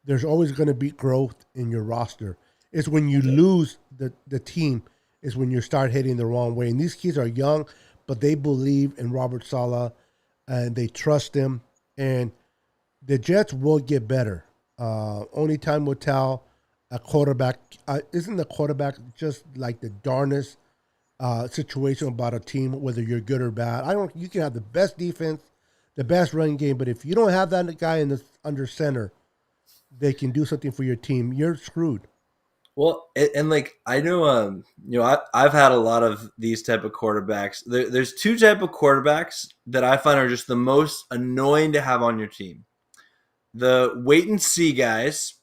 there's always going to be growth in your roster. It's when you lose the team is when you start heading the wrong way. And these kids are young, but they believe in Robert Sala and they trust him. And the Jets will get better. Only time will tell. A quarterback isn't the quarterback just like the darnest situation about a team, whether you're good or bad. I don't. You can have the best defense, the best running game, but if you don't have that guy in the under center, they can do something for your team. You're screwed. Well, and like I know, I've had a lot of these type of quarterbacks. There's two type of quarterbacks that I find are just the most annoying to have on your team: the wait and see guys,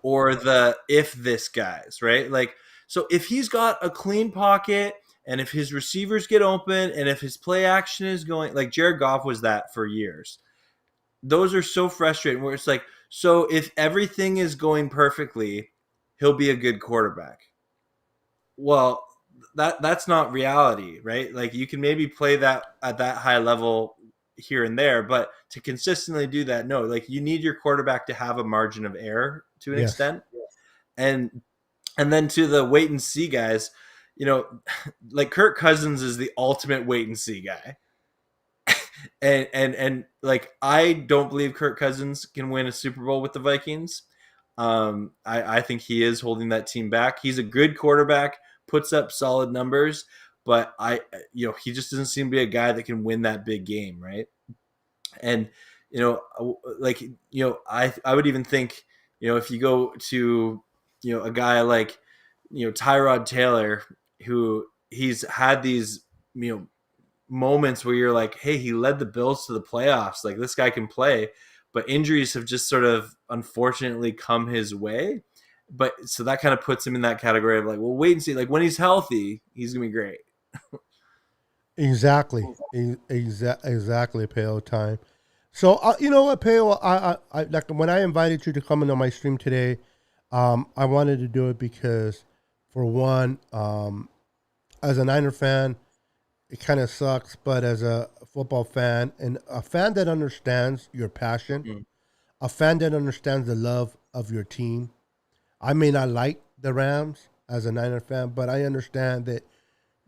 or the if this guys, right? Like, so if he's got a clean pocket, and if his receivers get open, and if his play action is going, like Jared Goff was that for years. Those are so frustrating. Where it's like, so if everything is going perfectly, he'll be a good quarterback. Well, that's not reality, right? Like you can maybe play that at that high level here and there, but to consistently do that, no. Like you need your quarterback to have a margin of error to an Yes. extent, and then to the wait and see guys, you know, like Kirk Cousins is the ultimate wait and see guy. And like I don't believe Kirk Cousins can win a Super Bowl with the Vikings. I think he is holding that team back. He's a good quarterback, puts up solid numbers, but he just doesn't seem to be a guy that can win that big game, right? And like I would even think, if you go to a guy like Tyrod Taylor, who he's had these you know moments where you're like, hey, he led the Bills to the playoffs. Like, this guy can play. But injuries have just sort of unfortunately come his way. But so that kind of puts him in that category of like, well, wait and see. Like, when he's healthy, he's gonna be great. Exactly. Exactly, Payo Time. So, you know what, Payo, I like when I invited you to come into my stream today, I wanted to do it because, for one, as a Niner fan, it kind of sucks, but as a football fan and a fan that understands your passion, Mm. a fan that understands the love of your team. I may not like the Rams as a Niner fan, but I understand that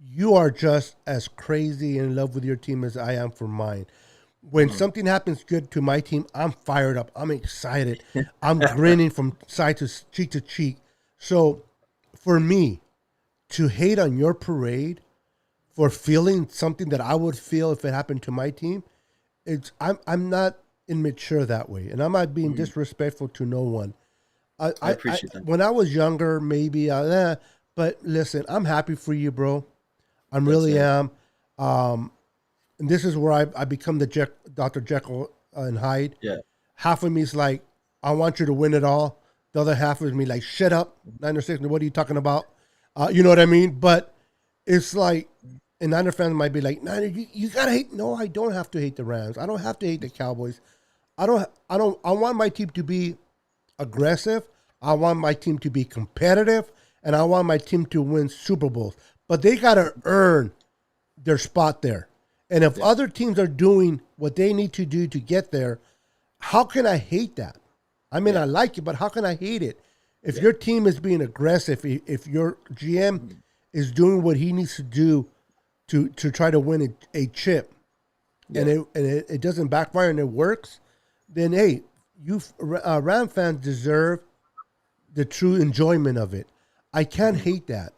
you are just as crazy in love with your team as I am for mine. When Mm. something happens good to my team, I'm fired up. I'm excited. I'm grinning from side to cheek to cheek. So for me to hate on your parade for feeling something that I would feel if it happened to my team, I'm not immature that way, and I'm not being Mm. disrespectful to no one. I appreciate that. When I was younger, maybe, but listen, I'm happy for you, bro. I Thanks, really man. am. Um, and this is where I become the Dr. Jekyll and Hyde. Yeah. Half of me is like, I want you to win it all. The other half of me like, shut up, 9 or 6. What are you talking about? You know what I mean? But it's like, and Niner fans might be like, Niner, you gotta hate. No, I don't have to hate the Rams. I don't have to hate the Cowboys. I want my team to be aggressive. I want my team to be competitive, and I want my team to win Super Bowls. But they gotta earn their spot there. And if Yeah. other teams are doing what they need to do to get there, how can I hate that? I mean, Yeah. I like it, but how can I hate it? If Yeah. your team is being aggressive, if your GM Mm. is doing what he needs to do to try to win a chip, and Yeah. it doesn't backfire and it works, then hey, you Ram fans deserve the true enjoyment of it. I can't Mhm. hate that.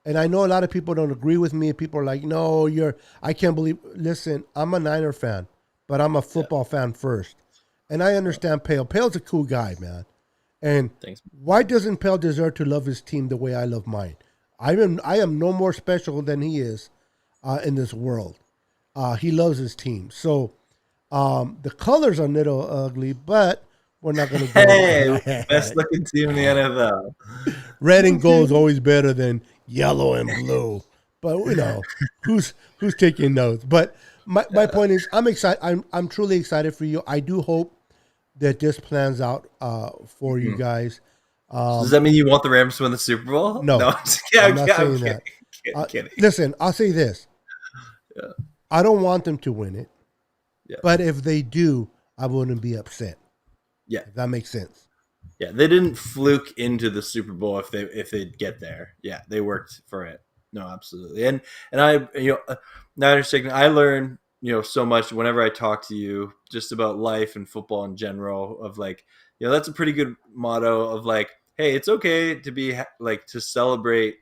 And I know a lot of people don't agree with me. People are like, "No, you're." I can't believe. Listen, I'm a Niner fan, but I'm a Yeah. football fan first, and I Yeah. understand Pale. Pale's a cool guy, man. And Thanks. why doesn't Pale deserve to love his team the way I love mine? I am no more special than he is in this world. He loves his team. So the colors are a little ugly, but we're not going to get Hey, into best looking team in the NFL. red and gold is always better than yellow and blue. But who's taking notes. But my point is, I'm excited. I'm truly excited for you. I do hope that this plans out for you Mhm. guys. Does that mean you want the Rams to win the Super Bowl? No, No, I'm just kidding. I'm I'm not kidding. I'm saying kidding. that. Kidding. Listen, I'll say this: Yeah. I don't want them to win it, Yeah. but if they do, I wouldn't be upset. Yeah. If that makes sense. Yeah. They didn't fluke into the Super Bowl if they'd get there. Yeah, they worked for it. No, absolutely. And I now understanding I learn so much whenever I talk to you just about life and football in general. Of like that's a pretty good motto of like, hey, it's okay to be like to celebrate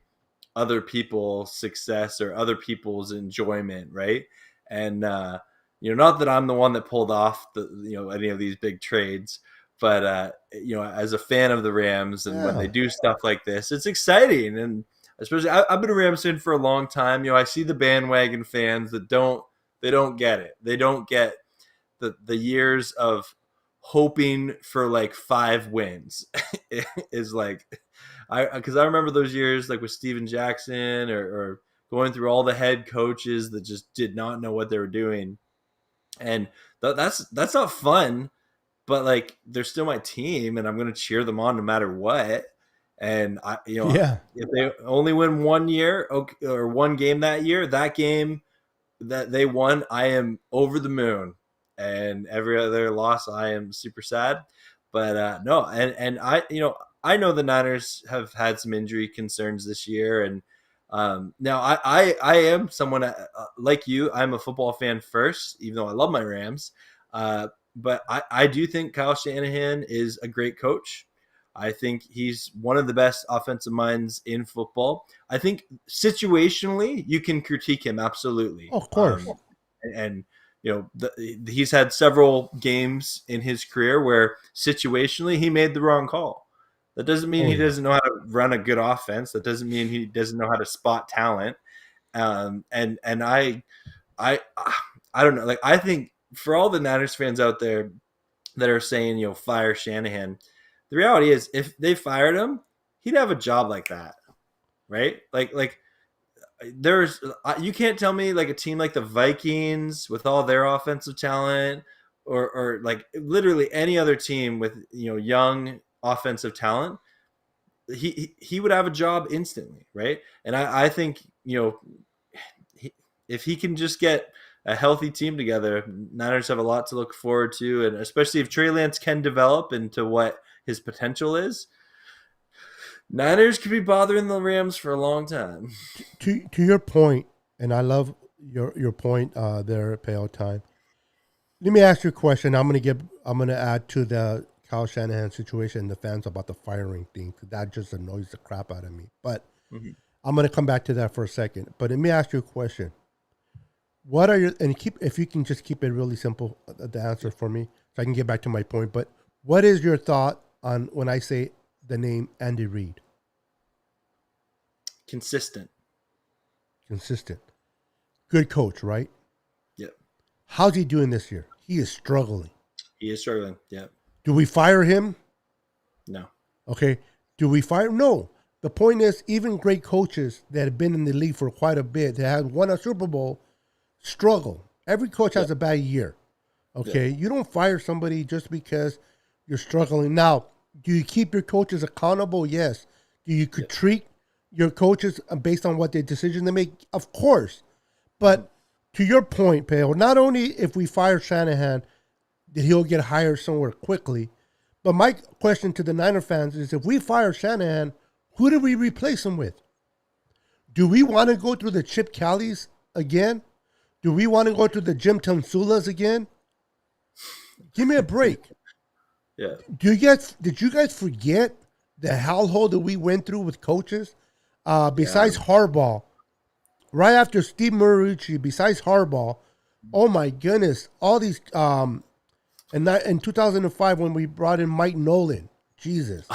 other people's success or other people's enjoyment, right? And not that I'm the one that pulled off the any of these big trades, but as a fan of the Rams and when they Yeah. do stuff like this, it's exciting. And especially I've been a Rams fan for a long time. I see the bandwagon fans that don't get it. They don't get the years of hoping for like 5 wins is like because I remember those years like with Steven Jackson or going through all the head coaches that just did not know what they were doing, and that's not fun. But like they're still my team, and I'm going to cheer them on no matter what. And Yeah. if they only win 1 year or one game that year, that game that they won, I am over the moon, and every other loss, I am super sad. But no, and I know the Niners have had some injury concerns this year, and now I am someone like you. I'm a football fan first, even though I love my Rams. But I do think Kyle Shanahan is a great coach. I think he's one of the best offensive minds in football. I think situationally you can critique him absolutely. Of course. And he's had several games in his career where situationally he made the wrong call. That doesn't mean Oh he yeah. doesn't know how to run a good offense. That doesn't mean he doesn't know how to spot talent. And I I don't know. Like, I think for all the Niners fans out there that are saying, fire Shanahan, the reality is if they fired him, he'd have a job like that, right? Like there's you can't tell me like a team like the Vikings with all their offensive talent, or like literally any other team with young offensive talent, he would have a job instantly, right? And I think if he can just get a healthy team together, Niners have a lot to look forward to, and especially if Trey Lance can develop into what his potential is, Niners could be bothering the Rams for a long time. To your point, and I love your point there at Payo Time. Let me ask you a question. I'm gonna add to the Kyle Shanahan situation, the fans about the firing thing, 'cause that just annoys the crap out of me. But Mhm. I'm gonna come back to that for a second. But let me ask you a question. What are your, and keep, if you can just keep it really simple, the answer for me, so I can get back to my point. But what is your thought on when I say the name Andy Reid? Consistent. Consistent, good coach, right? Yep. How's he doing this year? He is struggling. He is struggling. Yep. Do we fire him? No. Okay. Do we fire? No. The point is, even great coaches that have been in the league for quite a bit, that have won a Super Bowl, struggle. Every coach has a bad year. Okay. You don't fire somebody just because you're struggling. Now, do you keep your coaches accountable? Yes. Do you treat your coaches based on what their decision they make? Of course. But to your point, Pale, not only if we fire Shanahan, that he'll get hired somewhere quickly, but my question to the Niner fans is, if we fire Shanahan, who do we replace him with? Do we want to go through the Chip Kellys again? Do we want to go through the Jim Tonsulas again? Give me a break. Yeah. Did you guys forget the hellhole that we went through with coaches? Besides Harbaugh, right after Steve Marucci, besides Harbaugh, oh my goodness, all these and that in 2005 when we brought in Mike Nolan, Jesus,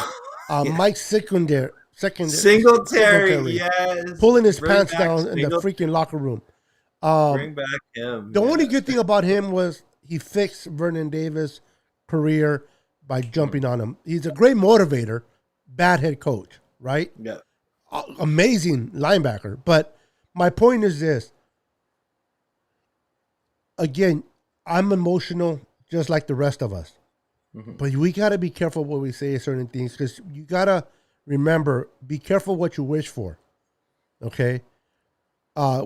Mike Singletary, yes, pulling his pants down in the freaking locker room. Bring back him. The only good thing about him was he fixed Vernon Davis' career by jumping on him. He's a great motivator, bad head coach, right? Yeah. Amazing linebacker. But my point is this. Again, I'm emotional just like the rest of us. But we got to be careful what we say certain things, because you got to remember, be careful what you wish for. Okay?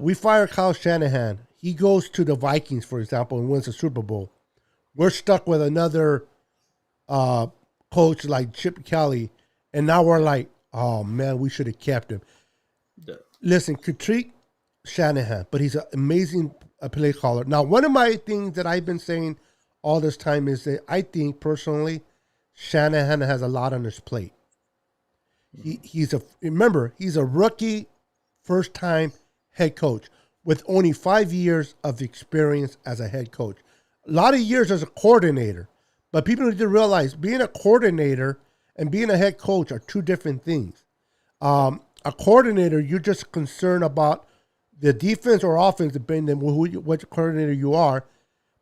We fire Kyle Shanahan. He goes to the Vikings, for example, and wins the Super Bowl. We're stuck with another coach like Chip Kelly, and now we're like, oh, man, we should have kept him. Yeah. Listen, critique Shanahan, but he's an amazing play caller. Now, one of my things that I've been saying all this time is that I think, personally, Shanahan has a lot on his plate. He's a rookie, first-time head coach with only 5 years of experience as a head coach. A lot of years as a coordinator. But people need to realize being a coordinator and being a head coach are two different things. A coordinator, you're just concerned about the defense or offense, depending on what coordinator you are.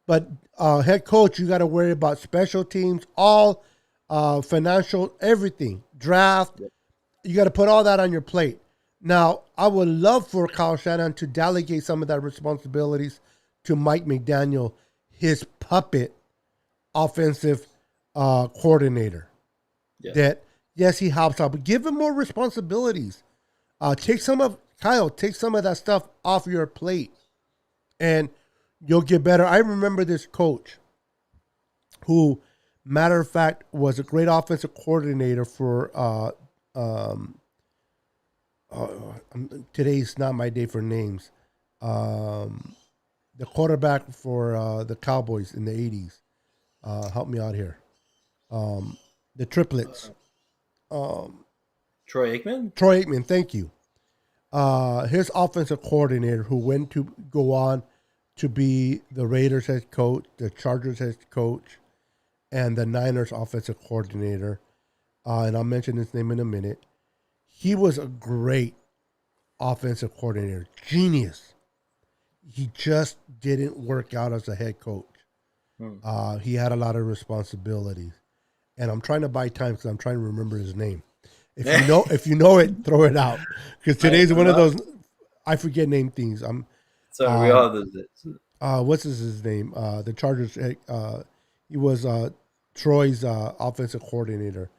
But head coach, you got to worry about special teams, all financial, everything, draft. You got to put all that on your plate. Now, I would love for Kyle Shanahan to delegate some of that responsibilities to Mike McDaniel, his puppet offensive coordinator. Yeah. That, yes, he helps out, but give him more responsibilities. Take some of that stuff off your plate, and you'll get better. I remember this coach who, matter of fact, was a great offensive coordinator for today's not my day for names. The quarterback for the Cowboys in the 80s. Help me out here. The triplets. Troy Aikman? Troy Aikman, thank you. His offensive coordinator, who went to go on to be the Raiders head coach, the Chargers head coach, and the Niners offensive coordinator. And I'll mention his name in a minute. He was a great offensive coordinator. Genius. he just didn't work out as a head coach. Hmm. He had a lot of responsibilities, and I'm trying to buy time because I'm trying to remember his name. If you know it, throw it out because today's I'm one of not. those I forget name things. Sorry, we Um, all do this. what's his name? The Chargers. He was Troy's offensive coordinator.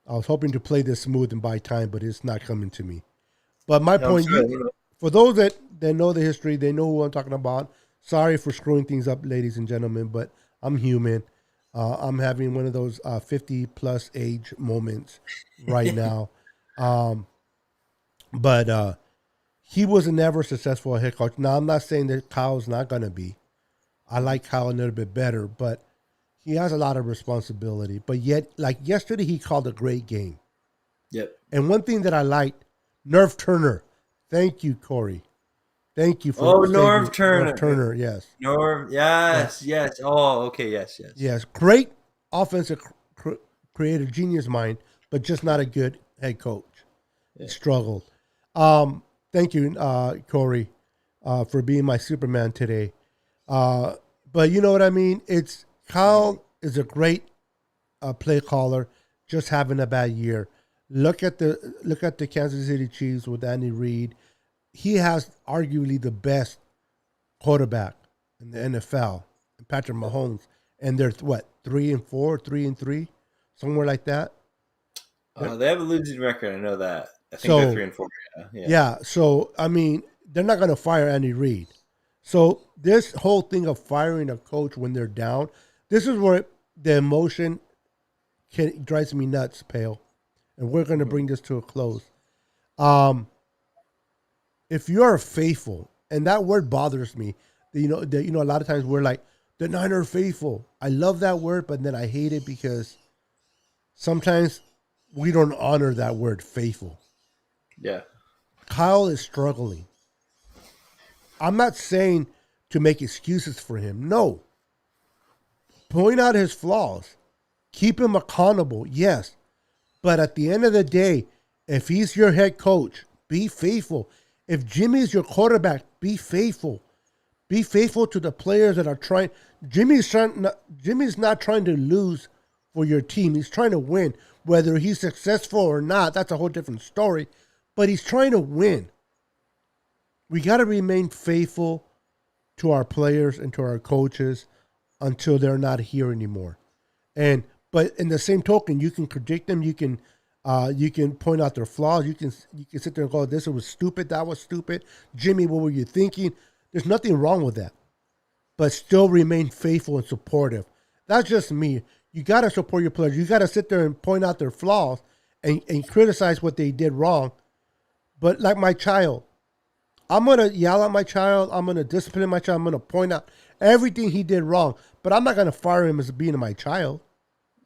I was hoping to play this smooth and buy time, but it's not coming to me. But my I'm point, sorry. for those that know the history, they know who I'm talking about. Sorry for screwing things up, ladies and gentlemen, but I'm human. I'm having one of those 50 plus age moments right now. Um, but he was never successful head coach. Now, I'm not saying that Kyle's not going to be. I like Kyle a little bit better, but he has a lot of responsibility. But yet, like yesterday, he called a great game. Yep. And one thing that I liked, Nerf Turner. Thank you, Corey. Thank you for Oh, saving Norv Nerf Turner. Turner. Yes. Norv. Yeah. Yes. Yes. Oh, okay. Yes. Yes. Yes. Great offensive creative genius mind, but just not a good head coach. He Yeah. struggled. Um, thank you, Corey, for being my Superman today. Uh, but you know what I mean? It's Kyle is a great play caller, just having a bad year. Look at the Kansas City Chiefs with Andy Reid. He has arguably the best quarterback in the NFL, Patrick Mahomes, and they're what 3-4, 3-3, somewhere like that. They're- They have a losing record. I know that. I think they're So 3-4. Yeah. Yeah. yeah, so I mean, they're not going to fire Andy Reid. So this whole thing of firing a coach when they're down, this is where the emotion drives me nuts, Pale. And we're going to Mhm. bring this to a close. Um, if you are faithful, and that word bothers me, a lot of times we're like the Niner faithful. I love that word, but then I hate it because sometimes we don't honor that word faithful. Yeah. Kyle is struggling. I'm not saying to make excuses for him. No, point out his flaws, keep him accountable. Yes, but at the end of the day, if he's your head coach, be faithful. If Jimmy's your quarterback, be faithful. Be faithful to the players that are trying. Jimmy's not trying to lose for your team. He's trying to win. Whether he's successful or not, that's a whole different story. But he's trying to win. We got to remain faithful to our players and to our coaches until they're not here anymore. And but in the same token, you can critique them. You can point out their flaws. You can sit there and go, "This was stupid. That was stupid." Jimmy, what were you thinking? There's nothing wrong with that, but still remain faithful and supportive. That's just me. You got to support your players. You got to sit there and point out their flaws and criticize what they did wrong. But like my child, I'm gonna yell at my child. I'm gonna discipline my child. I'm gonna point out everything he did wrong. But I'm not gonna fire him as being my child.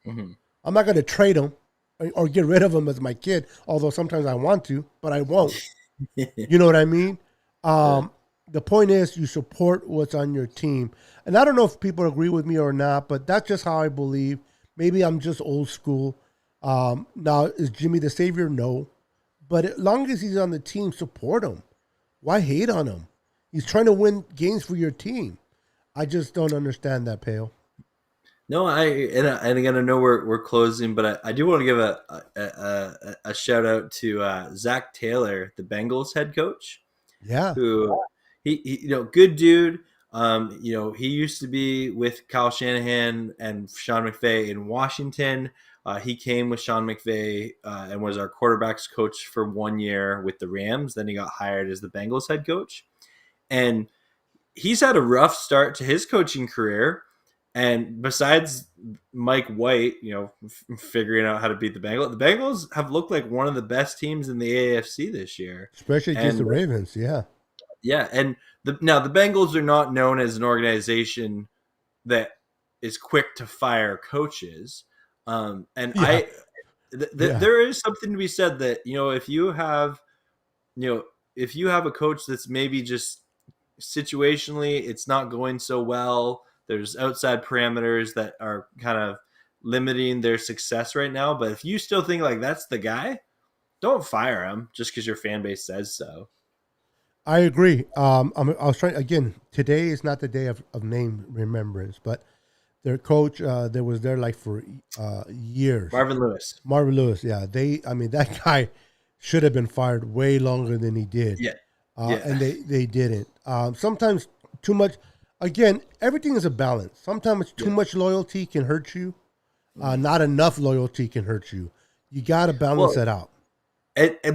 Hmm. I'm not gonna trade him or get rid of him as my kid. Although sometimes I want to, but I won't. You know what I mean? Yeah. The point is you support what's on your team. And I don't know if people agree with me or not, but that's just how I believe. Maybe I'm just old school. Now, is Jimmy the savior? No. But as long as he's on the team, support him. Why hate on him? He's trying to win games for your team. I just don't understand that, Pale. No, and again, I know we're closing, but I do want to give a shout out to Zach Taylor, the Bengals head coach, Yeah. who good dude. He used to be with Kyle Shanahan and Sean McVay in Washington. He came with Sean McVay and was our quarterbacks coach for 1 year with the Rams. Then he got hired as the Bengals head coach, and he's had a rough start to his coaching career. And besides Mike White, figuring out how to beat the Bengals have looked like one of the best teams in the AFC this year. Especially against And the Ravens. Yeah. yeah, and now the Bengals are not known as an organization that is quick to fire coaches. And Yeah. Yeah. there is something to be said that you know if you have a coach that's maybe just situationally it's not going so well. There's outside parameters that are kind of limiting their success right now. But if you still think like that's the guy, don't fire him just because your fan base says so. I agree. I was trying again. Today is not the day of name remembrance, but their coach that was there like for years, Marvin Lewis. Marvin Lewis. Yeah, I mean, that guy should have been fired way longer than he did, Yeah. Yeah. and they didn't. Sometimes too much. Again, everything is a balance. Sometimes too Yeah. much loyalty can hurt you. Mhm. Not enough loyalty can hurt you. You got to balance Well, it out.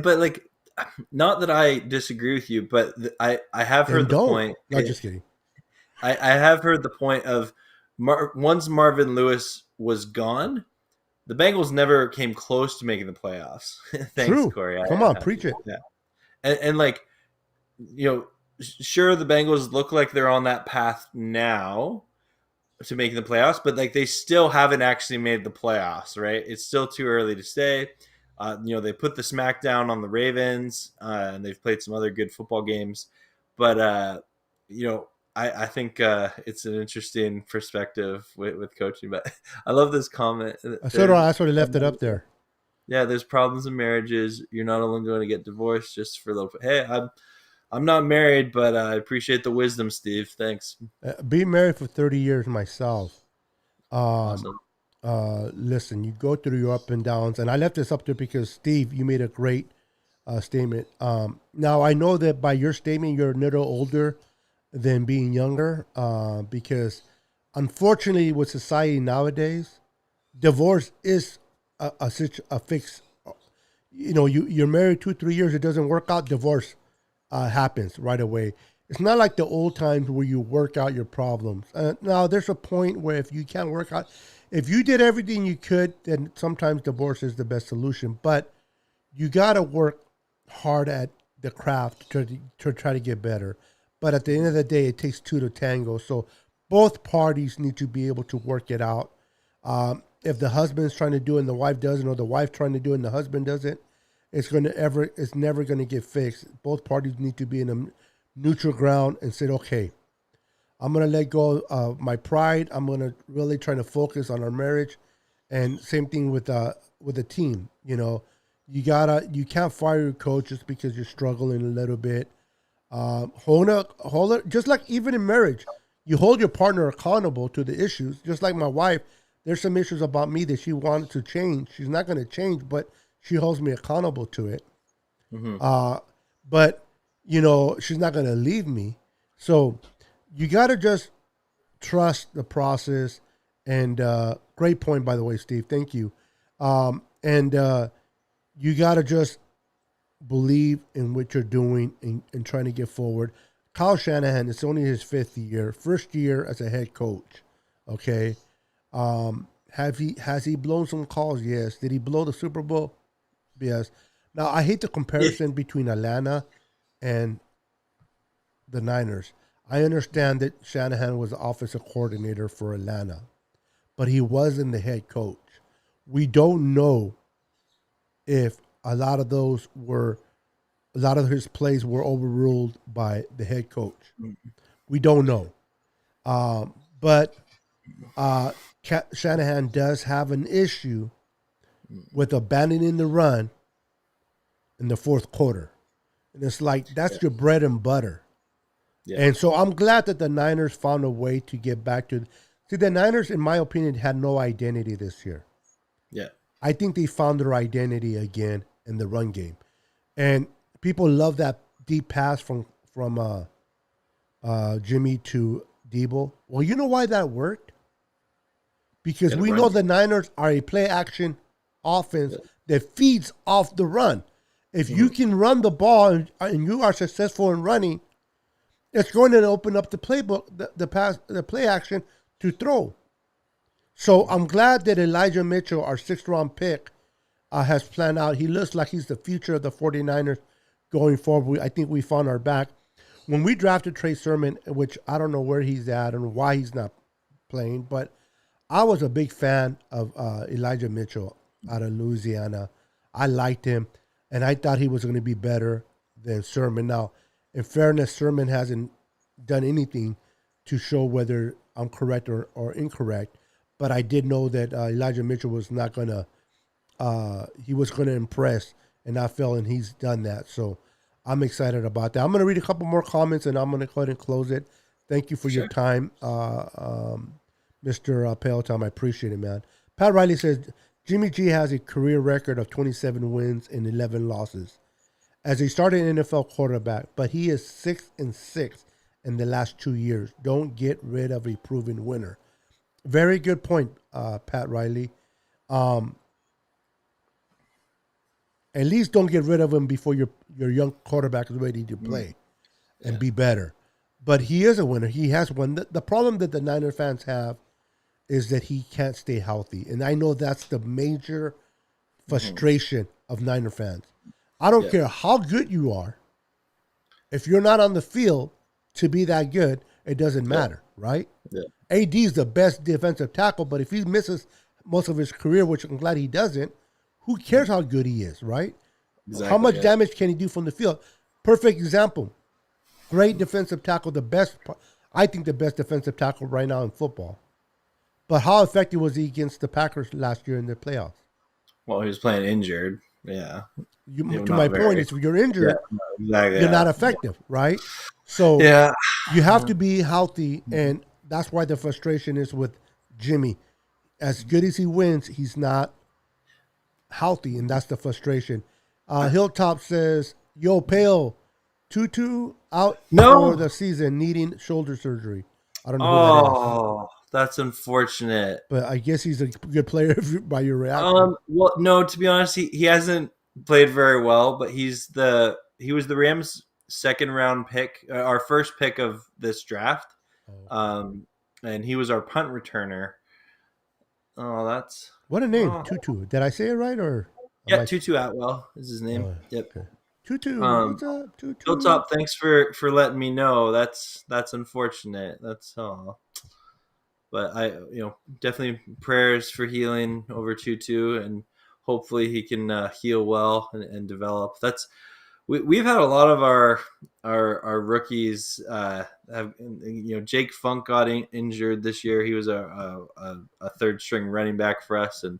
but like, not that I disagree with you, but I have Then heard the don't. point. Not just kidding. I have heard the point of once Marvin Lewis was gone, the Bengals never came close to making the playoffs. Thanks, True. Corey. Come on, preach it. Yeah, and like, sure, the Bengals look like they're on that path now to making the playoffs, but like they still haven't actually made the playoffs, right? It's still too early to say. They put the smackdown on the Ravens, and they've played some other good football games, but I think it's an interesting perspective with coaching. But I love this comment. So do There's I. That's why they left it up there. yeah, there's problems in marriages. You're not only going to get divorced just for the hey, I'm not married, but I appreciate the wisdom, Steve. Thanks. Being married for 30 years myself. Um, Awesome. Listen, you go through your up and downs, and I left this up there because Steve, you made a great statement. Now I know that by your statement, you're a little older than being younger, because unfortunately, with society nowadays, divorce is a fix. You're married 2 3 years, it doesn't work out, divorce happens right away. It's not like the old times where you work out your problems. Now there's a point where if you can't work out, if you did everything you could, then sometimes divorce is the best solution. But you got to work hard at the craft to try to get better. But at the end of the day, it takes two to tango. So both parties need to be able to work it out. If the husband's trying to do it and the wife doesn't, or the wife trying to do it and the husband doesn't, it's never gonna get fixed. Both parties need to be in a neutral ground and say, okay, I'm gonna let go of my pride. I'm gonna really try to focus on our marriage, and same thing with the team. You can't fire your coach just because you're struggling a little bit. Hold it, just like even in marriage, you hold your partner accountable to the issues. Just like my wife, there's some issues about me that she wanted to change. She's not going to change, but she holds me accountable to it. Mm-hmm. But she's not going to leave me. So you got to just trust the process. And great point, by the way, Steve. Thank you. And you got to just believe in what you're doing and trying to get forward. Kyle Shanahan, it's only his first year as a head coach. Okay. Has he blown some calls? Yes. Did he blow the Super Bowl? Yes. Now I hate the comparison between Atlanta and the Niners. I understand that Shanahan was the offensive coordinator for Atlanta, but he wasn't the head coach. We don't know if a lot of his plays were overruled by the head coach. We don't know. But Shanahan does have an issue with abandoning the run in the fourth quarter. And it's like, that's your bread and butter. Yeah. And so I'm glad that the Niners found a way to get back to. See, the Niners, in my opinion, had no identity this year. Yeah. I think they found their identity again in the run game. And people love that deep pass from Jimmy to Debo. Well, you know why that worked? Because we know the Niners are a play action offense that feeds off the run. If you can run the ball and you are successful in running, it's going to open up the playbook, the play action to throw. So I'm glad that Elijah Mitchell, our 6th-round pick, has planned out. He looks like he's the future of the 49ers going forward. I think we found our back. When we drafted Trey Sermon, which I don't know where he's at and why he's not playing, but I was a big fan of Elijah Mitchell out of Louisiana. I liked him, and I thought he was going to be better than Sermon. Now, in fairness, Sermon hasn't done anything to show whether I'm correct or incorrect, but I did know that Elijah Mitchell was not going to he was going to impress, and I felt, and he's done that. So I'm excited about that. I'm going to read a couple more comments and I'm going to go ahead and close it. Thank you for your Sure. time, Mr. Payo Time. I appreciate it, man. Pat Riley says Jimmy G has a career record of 27 wins and 11 losses as a starting NFL quarterback, but he is 6-6 in the last 2 years. Don't get rid of a proven winner. Very good point, Pat Riley. Um, at least don't get rid of him before your young quarterback is ready to play and Yeah. be better. But he is a winner. He has won. The problem that the Niner fans have is that he can't stay healthy. And I know that's the major frustration of Niner fans. I don't Yeah. care how good you are. If you're not on the field to be that good, it doesn't matter, right? Yeah. AD is the best defensive tackle, but if he misses most of his career, which I'm glad he doesn't, who cares how good he is, right? How Exactly. much Yeah. damage can he do from the field? Perfect example. Great defensive tackle, I think the best defensive tackle right now in football. But how effective was he against the Packers last year in the playoffs? Well, he was playing injured. Yeah. To my Not point very. is, if you're Yeah. injured, Exactly. you're not Yeah. effective, right? So Yeah. you have to be healthy, and that's why the frustration is with Jimmy. As good as he wins, he's not healthy, and that's the frustration. Hilltop says, "Yo, Pale, Tutu out for No. the season, needing shoulder surgery." I don't know who that is, Oh, that's unfortunate. but I guess he's a good player by your reaction. Well, no, to be honest, he hasn't played very well, but he was the Rams' second round pick, our first pick of this draft. Oh, okay. Um, and he was our punt returner. Oh, that's What a name, oh Tutu. Did I say it right or am yeah, I? Tutu Atwell is his name. Oh, Yep. okay. Tutu, Um, what's up, Tutu? Hilltop, thanks for letting me know. That's unfortunate. That's but I definitely prayers for healing over Tutu, and hopefully he can heal well and develop. We've had a lot of our rookies have Jake Funk got injured this year. He was a third string running back for us, and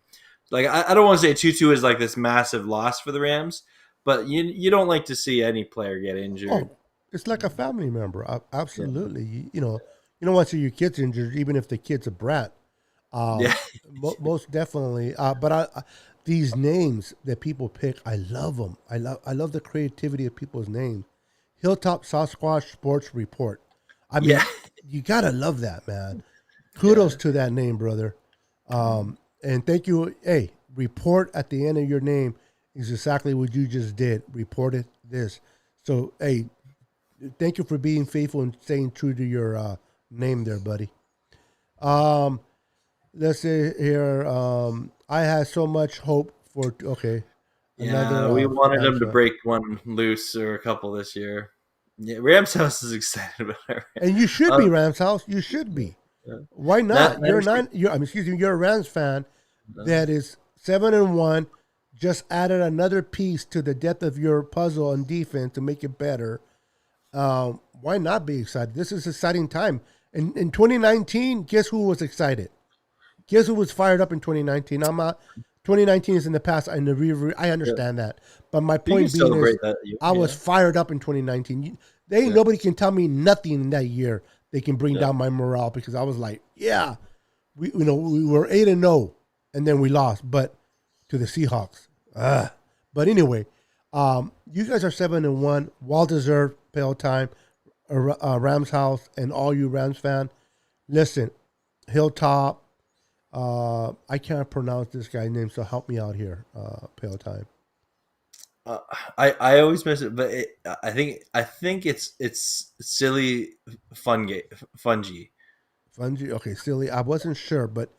like I don't want to say Tutu is like this massive loss for the Rams, but you don't like to see any player get injured. Oh, it's like a family member. Yeah, Absolutely. You don't want to see your kids injured, even if the kid's a brat. yeah, Most definitely. But these names that people pick, I love them. I love the creativity of people's names. Hilltop Sasquatch Sports Report. I yeah. mean, you gotta love that, man. Kudos to that name, brother. And thank you. Hey, report at the end of your name is exactly what you just did. Reported this. So, hey, thank you for being faithful and staying true to your name there, buddy. Um, let's see here. I had so much hope for. Okay, Yeah, another we wanted Rams him to fan. break one loose or a couple this year. Yeah, Rams House is excited about it. And you should Um, be Rams house. You should be. yeah. Why not? You're Niners, not. You're. I mean, excuse me. You're a Rams fan that is 7-1. Just added another piece to the depth of your puzzle on defense to make it better. Why not be excited? This is an exciting time. In 2019, guess who was excited? Guess who was fired up in 2019? I'm not. 2019 is in the past. In the rear, I yeah. understand that. But my You can point being is, celebrate that. I was Yeah, fired up in 2019. They ain't yeah, nobody can tell me nothing in that year. They can bring yeah. down my morale because I was like, yeah, we were 8-0, and then we lost, but to the Seahawks. But anyway, you guys are 7-1, well deserved. Pale time, Rams house, and all you Rams fan. Listen, Hilltop. I can't pronounce this guy's name, so help me out here. Pale time. Uh, I always miss it, but I think it's silly fungi. Fungi. Okay, silly. I wasn't sure, but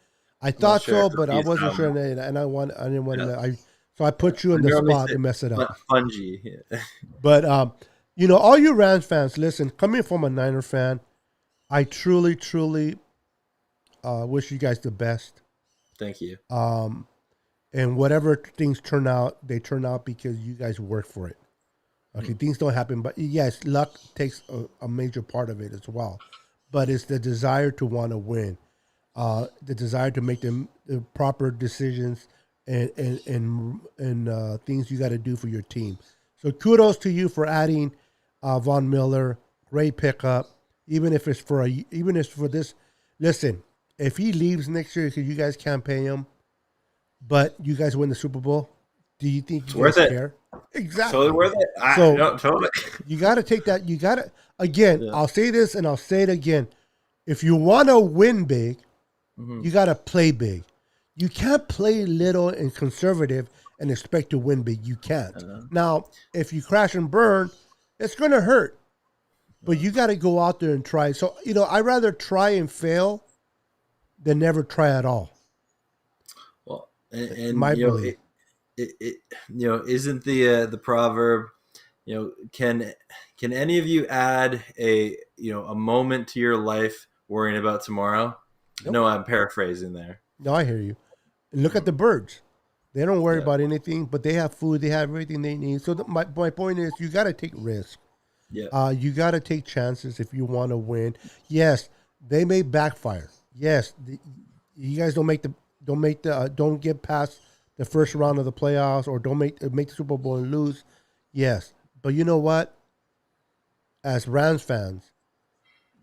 I I'm not thought sure. so, but I He's, wasn't sure, and I didn't want yeah. to. So I put you I in the normally spot say to mess it up. fungi. Yeah. But all you Rams fans, listen. Coming from a Niner fan, I truly, truly wish you guys the best. Thank you. And whatever things turn out, they turn out because you guys work for it. Okay, things don't happen, but yes, luck takes a major part of it as well. But it's the desire to want to win, the desire to make the proper decisions and things you got to do for your team. So kudos to you for adding Von Miller. Great pickup. Even if it's for this. Listen, if he leaves next year because you guys can't pay him, but you guys win the Super Bowl, do you think It's you guys worth it. care? Totally Exactly. worth it. So No, totally. you got to take that. You got to, again, Yeah. I'll say this and I'll say it again. If you want to win big, Mhm. you got to play big. You can't play little and conservative and expect to win big. You can't. Now, if you crash and burn, it's going to hurt. But you got to go out there and try. So, I'd rather try and fail than never try at all. Well, In and my belief. isn't the proverb, can any of you add a moment to your life worrying about tomorrow? Nope. No, I'm paraphrasing there. No, I hear you. And look at the birds. They don't worry Yeah. about anything, but they have food. They have everything they need. So my point is, you got to take risks. Yeah. You got to take chances if you want to win. Yes, they may backfire. Yes, you guys don't get past the first round of the playoffs or don't make the Super Bowl and lose. Yes, but you know what? As Rams fans,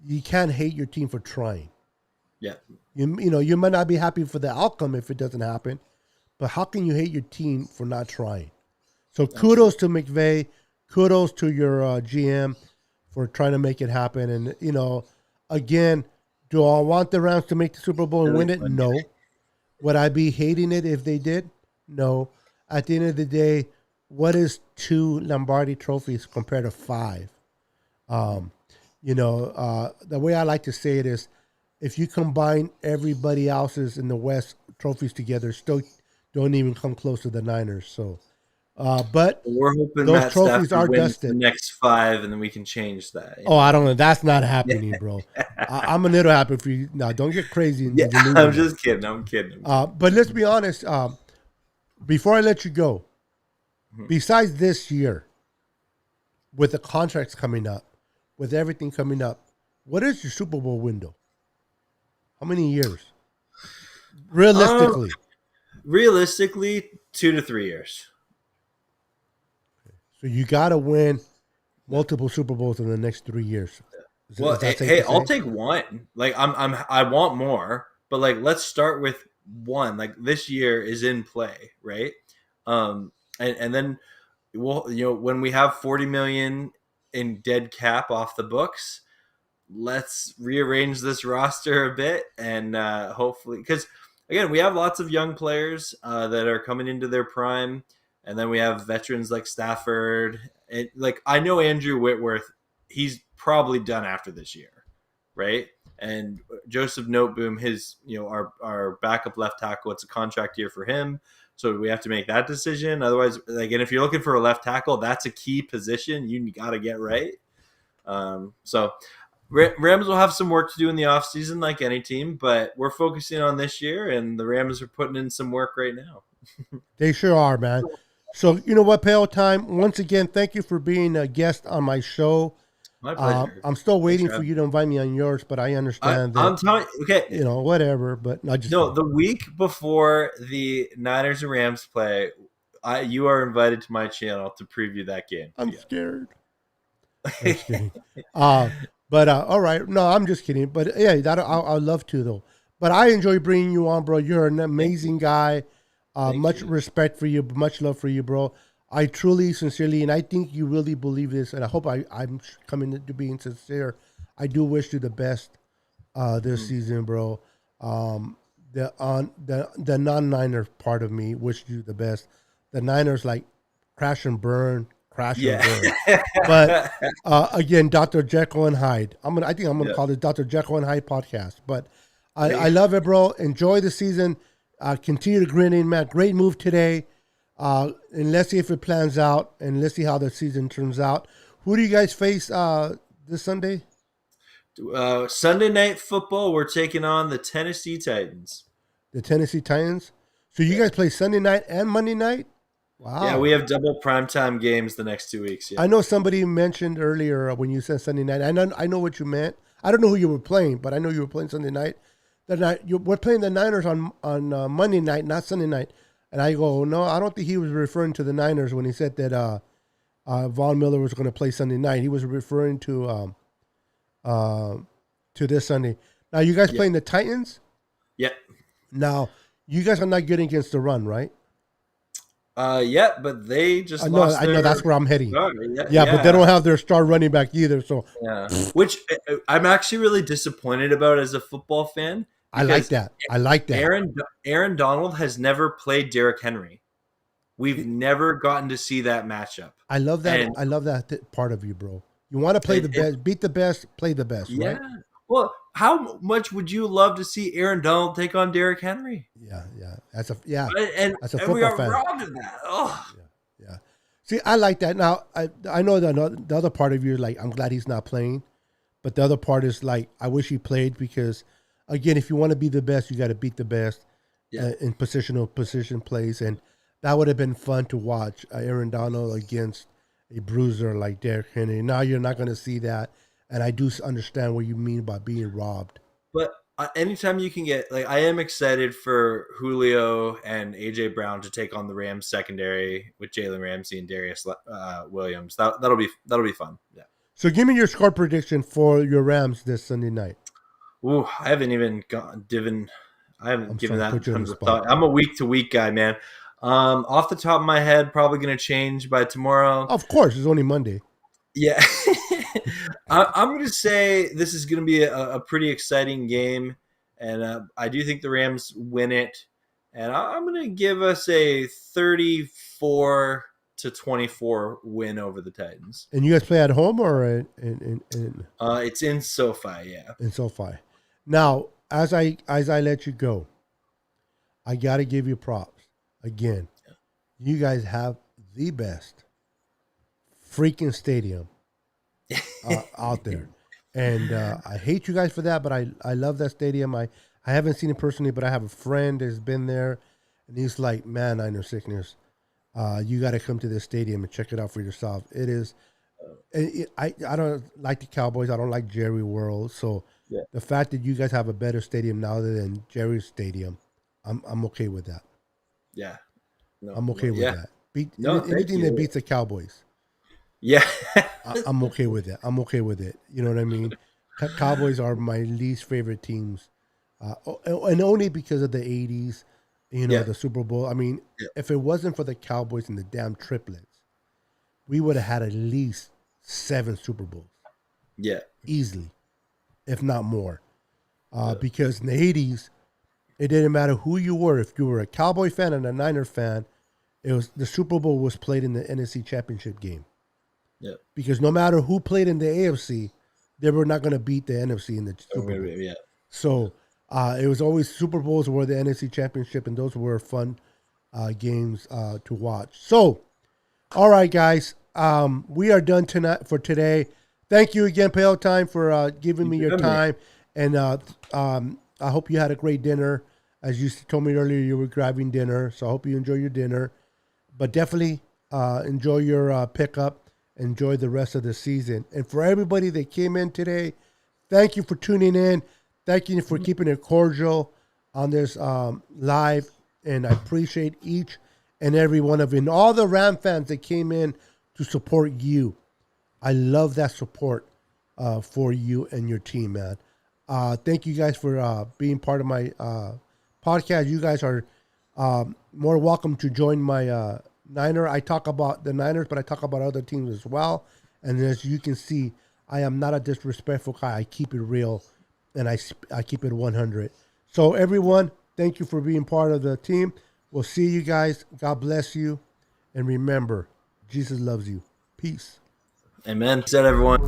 you can't hate your team for trying. Yeah. You might not be happy for the outcome if it doesn't happen, but how can you hate your team for not trying? So kudos to McVay, kudos to your GM for trying to make it happen. And again, do I want the Rams to make the Super Bowl and Really win it? fun. No. Would I be hating it if they did? No. At the end of the day, what is 2 Lombardi trophies compared to 5? The way I like to say it is, if you combine everybody else's in the West trophies together, still don't even come close to the Niners. So, but We're hoping those Matt trophies Stafford are wins the dusted. next 5, and then we can change that. Oh, I don't know. That's not happening, bro. I'm a little happy for you. Now, don't get crazy and Yeah, delusional. I'm just kidding. I'm kidding. But let's be honest. Before I let you go, besides this year, with the contracts coming up, with everything coming up, what is your Super Bowl window? How many years? Realistically. Realistically, 2 to 3 years. So you got to win multiple Super Bowls in the next 3 years. Well, hey, I'll take one. Like I want more, but like let's start with one. Like this year is in play, right? And then when we have 40 million in dead cap off the books, let's rearrange this roster a bit and hopefully, because again, we have lots of young players that are coming into their prime, and then we have veterans like Stafford. And like I know Andrew Whitworth, he's probably done after this year, right? And Joseph Noteboom, our backup left tackle, it's a contract year for him. So we have to make that decision. Otherwise, again, if you're looking for a left tackle, that's a key position you got to get right. So Rams will have some work to do in the offseason like any team, but we're focusing on this year, and the Rams are putting in some work right now. They sure are, man. So, you know what, Payo Time? Once again, thank you for being a guest on my show. My pleasure. I'm still waiting for you to invite me on yours, but I understand that. I'm telling you, okay. Whatever, but I just... No, the week before the Niners and Rams play, you are invited to my channel to preview that game. I'm scared. I'm just kidding. But all right. No, I'm just kidding. But yeah, I'd love to, though. But I enjoy bringing you on, bro. You're an amazing guy. Much respect for you. Much love for you, bro. I truly, sincerely, and I think you really believe this, and I hope I'm coming to being sincere. I do wish you the best this season, bro. The non-Niner part of me wished you the best. The Niners like crash and burn. And burn. But again, Dr. Jekyll and Hyde. I think I'm gonna call this Dr. Jekyll and Hyde podcast. But I love it, bro. Enjoy the season. Continue to grin in, man. Great move today. And let's see if it plans out, and let's see how the season turns out. Who do you guys face this Sunday? Sunday Night Football. We're taking on the Tennessee Titans. The Tennessee Titans. So you guys play Sunday night and Monday night? Wow. Yeah, we have double primetime games the next 2 weeks. Yeah. I know somebody mentioned earlier when you said Sunday night. I know what you meant. I don't know who you were playing, but I know you were playing Sunday night. We're playing the Niners on Monday night, not Sunday night. And I go, no, I don't think he was referring to the Niners when he said that Von Miller was going to play Sunday night. He was referring to this Sunday. Now, you guys playing the Titans? Yeah. Now, you guys are not good against the run, right? Yeah, but they just I lost know that's where I'm heading. Yeah, but they yeah. don't have their star running back either. So Yeah, which I'm actually really disappointed about as a football fan. I like that. Aaron Donald has never played Derrick Henry. We've never gotten to see that matchup. I love that. And I love that part of you, bro. You want to play the best, beat the best, play the best, yeah. right? Well, how much would you love to see Aaron Donald take on Derrick Henry? Yeah. As a football we got fan. robbed of that. Oh. Yeah. See, I like that. Now, I know that the other part of you is like, I'm glad he's not playing. But the other part is like, I wish he played because, again, if you want to be the best, you got to beat the best in position plays. And that would have been fun to watch Aaron Donald against a bruiser like Derrick Henry. Now you're not going to see that. And I do understand what you mean by being robbed. But anytime you can get, like, I am excited for Julio and AJ Brown to take on the Rams secondary with Jalen Ramsey and Darius Williams. That'll be fun. Yeah. So give me your score prediction for your Rams this Sunday night. Ooh, I haven't even given that tons of thought. I'm a week-to-week guy, man. Off the top of my head, probably going to change by tomorrow. Of course, it's only Monday. Yeah. I'm going to say this is going to be a pretty exciting game, and I do think the Rams win it. And I'm going to give us a 34-24 win over the Titans. And you guys play at home or in it's in SoFi, yeah. In SoFi. Now, as I let you go, I got to give you props. Again, you guys have the best freaking stadium out there. And I hate you guys for that, but I love that stadium. I haven't seen it personally, but I have a friend that's been there, and he's like, man, Niner Sickness, you got to come to this stadium and check it out for yourself. It is. I don't like the Cowboys. I don't like Jerry World. So the fact that you guys have a better stadium now than Jerry's stadium, I'm okay with that. Yeah. No, I'm okay with that. Anything that beats the Cowboys. Yeah. I'm okay with it. I'm okay with it. You know what I mean? Cowboys are my least favorite teams. And only because of the 80s, the Super Bowl. I mean, if it wasn't for the Cowboys and the damn triplets, we would have had at least 7 Super Bowls. Yeah. Easily, if not more. Because in the 80s, it didn't matter who you were. If you were a Cowboy fan and a Niner fan, the Super Bowl was played in the NFC Championship game. Yeah. Because no matter who played in the AFC, they were not going to beat the NFC in the Super Bowl. Yeah. So it was always Super Bowls were the NFC Championship, and those were fun games to watch. So, all right, guys, we are done tonight for today. Thank you again, Payo Time, for giving me your time, and I hope you had a great dinner. As you told me earlier, you were grabbing dinner, so I hope you enjoy your dinner. But definitely enjoy your pickup. Enjoy the rest of the season. And for everybody that came in today, thank you for tuning in. Thank you for keeping it cordial on this live. And I appreciate each and every one of you. And all the Ram fans that came in to support you. I love that support for you and your team, man. Thank you guys for being part of my podcast. You guys are more welcome to join my Niner. I talk about the Niners, but I talk about other teams as well. And as you can see, I am not a disrespectful guy. I keep it real, and I keep it 100. So everyone, thank you for being part of the team. We'll see you guys. God bless you. And remember, Jesus loves you. Peace. Amen. Said everyone.